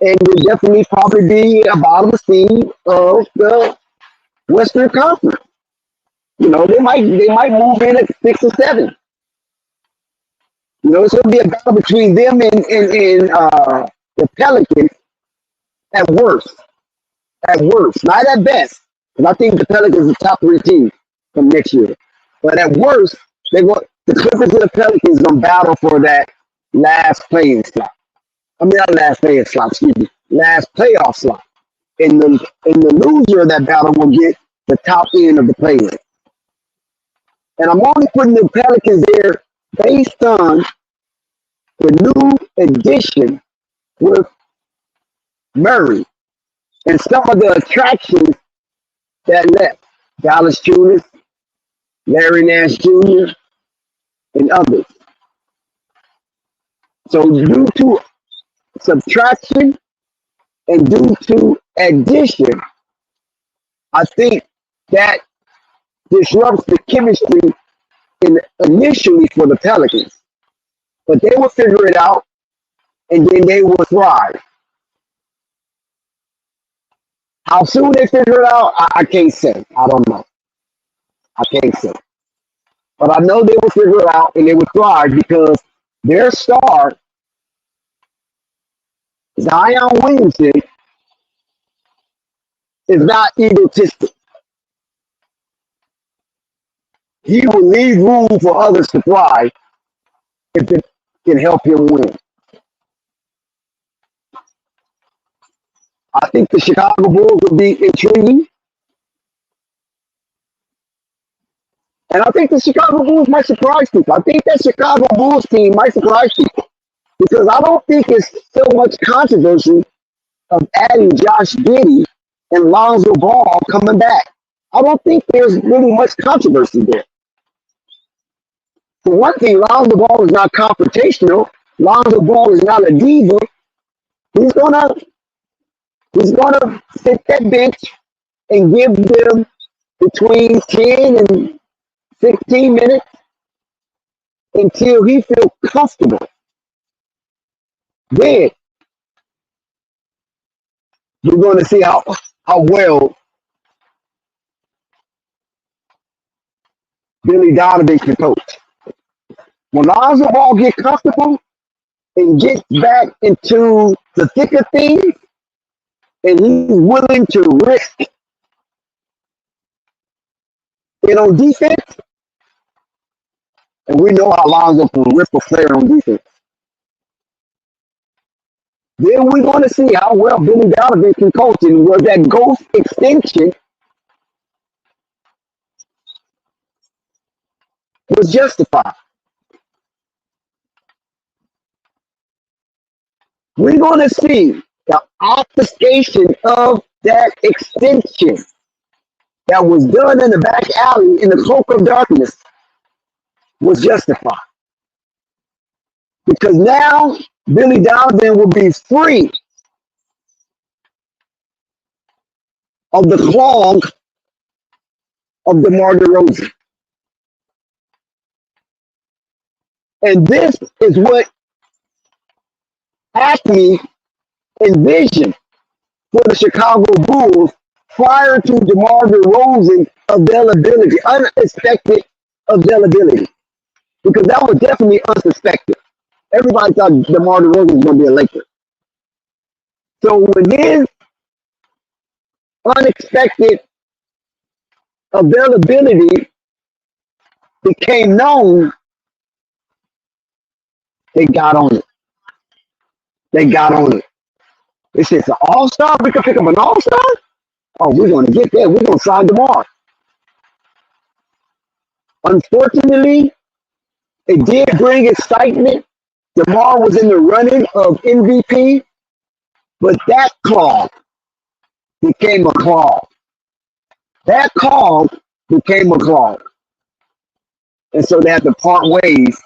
and will definitely probably be a bottom seed of the Western Conference. You know, they might move in at 6 or 7. You know, it's going to be a battle between them and the Pelicans at worst. At worst, not at best. Because I think the Pelicans are top 3 team from next year. But at worst, the Clippers and the Pelicans going to battle for that last playing slot. I mean, not last playing slot, excuse me. Last playoff slot. And the loser of that battle will get the top end of the play-in. And I'm only putting the Pelicans there based on the new addition with Murray and some of the attractions that left. Dallas Julius, Larry Nash Jr., and others. So due to subtraction and due to addition, I think that disrupts the chemistry initially for the Pelicans. But they will figure it out, and then they will thrive. How soon they figure it out, I can't say. I don't know. I can't say. But I know they will figure it out, and they will thrive because their star, Zion Williamson, is not egotistic. He will leave room for others to thrive if it can help him win. I think the Chicago Bulls will be intriguing. And I think the Chicago Bulls might surprise people. I think that Chicago Bulls team might surprise people. Because I don't think it's so much controversy of adding Josh Giddey and Lonzo Ball coming back. I don't think there's really much controversy there. For one thing, Lonzo Ball is not confrontational. Lonzo Ball is not a diva. He's gonna sit that bench and give them between 10 and 16 minutes until he feels comfortable. Then we're going to see how well Billy Donovan can coach. When Lonzo Ball gets comfortable and gets back into the thick of things, and he's willing to risk it on defense, and we know how Lonzo can rip a player on defense, then we're going to see how well Billy Donovan can coach, and was that ghost extension was justified. We're going to see the obfuscation of that extension that was done in the back alley in the cloak of darkness was justified. Because now Billy Donovan will be free of the clog of DeMar DeRozan. And this is what Acme envisioned for the Chicago Bulls prior to DeMar DeRozan availability, unexpected availability. Because that was definitely unsuspected. Everybody thought DeMar DeRozan was going to be a Laker. So when his unexpected availability became known, they got on it. They got on it. They said, it's an all-star? We can pick up an all-star? Oh, we're going to get that. We're going to sign DeMar. Unfortunately, it did bring excitement. DeMar was in the running of MVP, but that clause became a clause. That clause became a clause. And so they had to part ways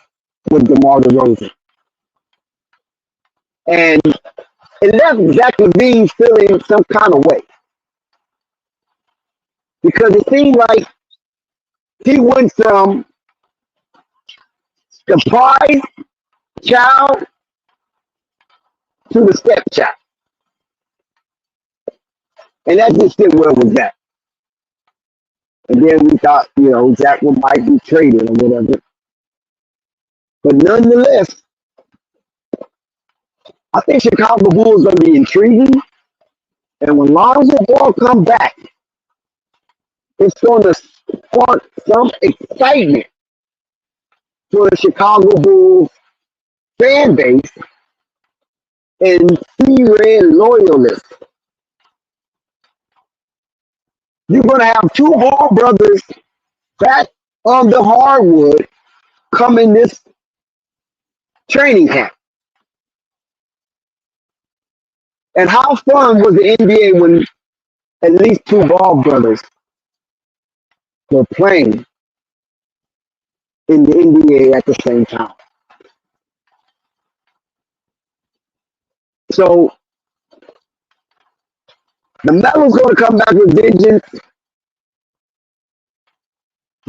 with DeMar DeRozan. And it left Zach LaVine feeling some kind of way. Because it seemed like he went from the prize child to the stepchild. And that just didn't well with Zach. And then we thought, Zach might be traded or whatever. But nonetheless, I think Chicago Bulls are going to be intriguing. And when Lonzo Ball come back, it's going to spark some excitement for the Chicago Bulls fan base and Sea-Red loyalists. You're going to have two Ball brothers back on the hardwood coming this training camp. And how fun was the NBA when at least two Ball brothers were playing in the NBA at the same time? So LaMelo's going to come back with vengeance.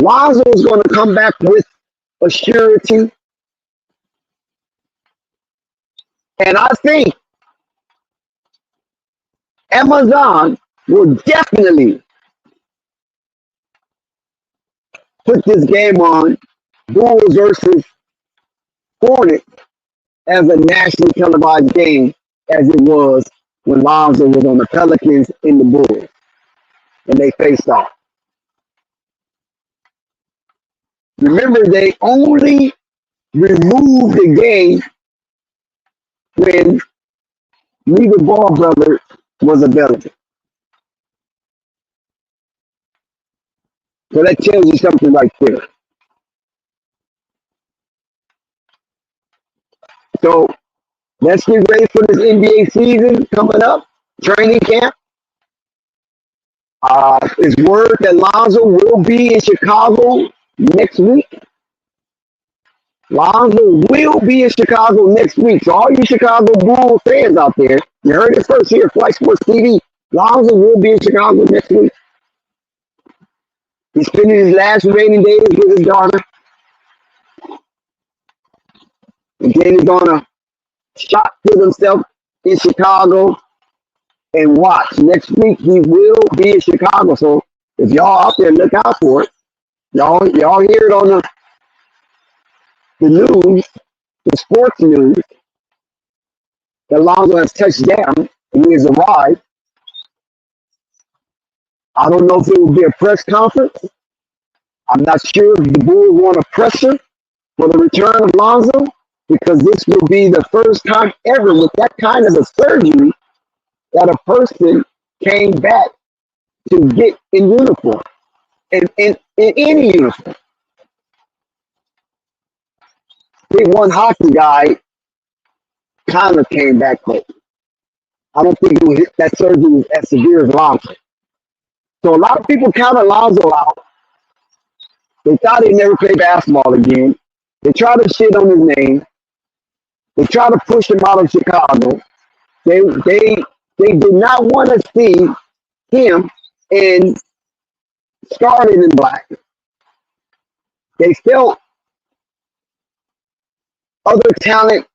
Lonzo is going to come back with a surety. And I think Amazon will definitely put this game on, Bulls versus Hornets, as a nationally televised game as it was when Lonzo was on the Pelicans in the Bulls and they faced off. Remember, they only removed the game when neither Ball brother was available. So that tells you something right there. So let's get ready for this NBA season coming up, training camp. It's word that Lonzo will be in Chicago next week. Lonzo will be in Chicago next week. So all you Chicago Bulls fans out there, you heard it first here, Flight Sports TV. Lonzo will be in Chicago next week. He's spending his last remaining days with his daughter. And then he's gonna shop with himself in Chicago and watch. Next week he will be in Chicago. So if y'all out there, look out for it. Y'all hear it on the news, the sports news, that Lonzo has touched down and he has arrived. I don't know if it will be a press conference. I'm not sure if the Bulls want to pressure for the return of Lonzo, because this will be the first time ever with that kind of a surgery that a person came back to get in uniform, in any uniform. I think one hockey guy kind of came back, but I don't think that surgery was as severe as Lonzo. So a lot of people counted Lonzo out. They thought he'd never play basketball again. They tried to shit on his name. They tried to push him out of Chicago. They did not want to see him in started in black. They felt other talent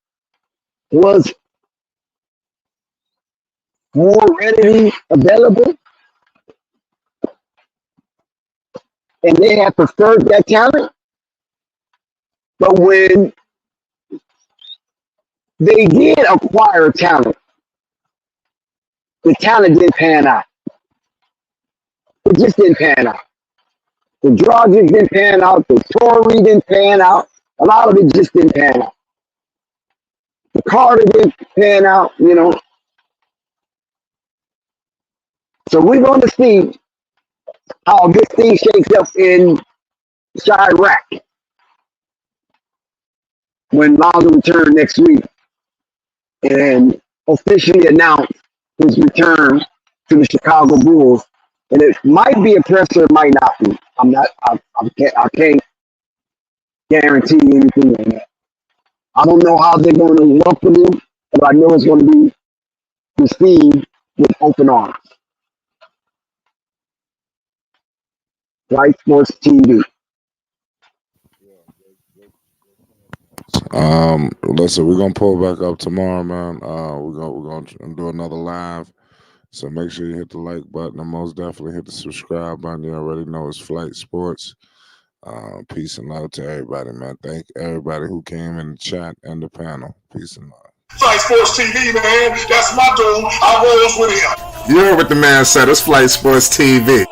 was more readily available, and they had preferred that talent. But when they did acquire talent, the talent didn't pan out. It just didn't pan out. The Dragic didn't pan out. The Torrey didn't pan out. A lot of it just didn't pan out. The Carter didn't pan out, you know. So we're going to see how this thing shakes up in Chirac when Lonzo returns next week and officially announce his return to the Chicago Bulls. And it might be a presser, it might not be. I can't guarantee anything on that. I don't know how they're going to welcome him, but I know it's going to be received with open arms. Right Sports TV. Listen, we're gonna pull back up tomorrow, man. We're gonna do another live. So make sure you hit the like button and most definitely hit the subscribe button. You already know it's Flight Sports. Peace and love to everybody, man. Thank everybody who came in the chat and the panel. Peace and love. Flight Sports TV, man. That's my dude. I rolls with him. You heard what the man said. It's Flight Sports TV.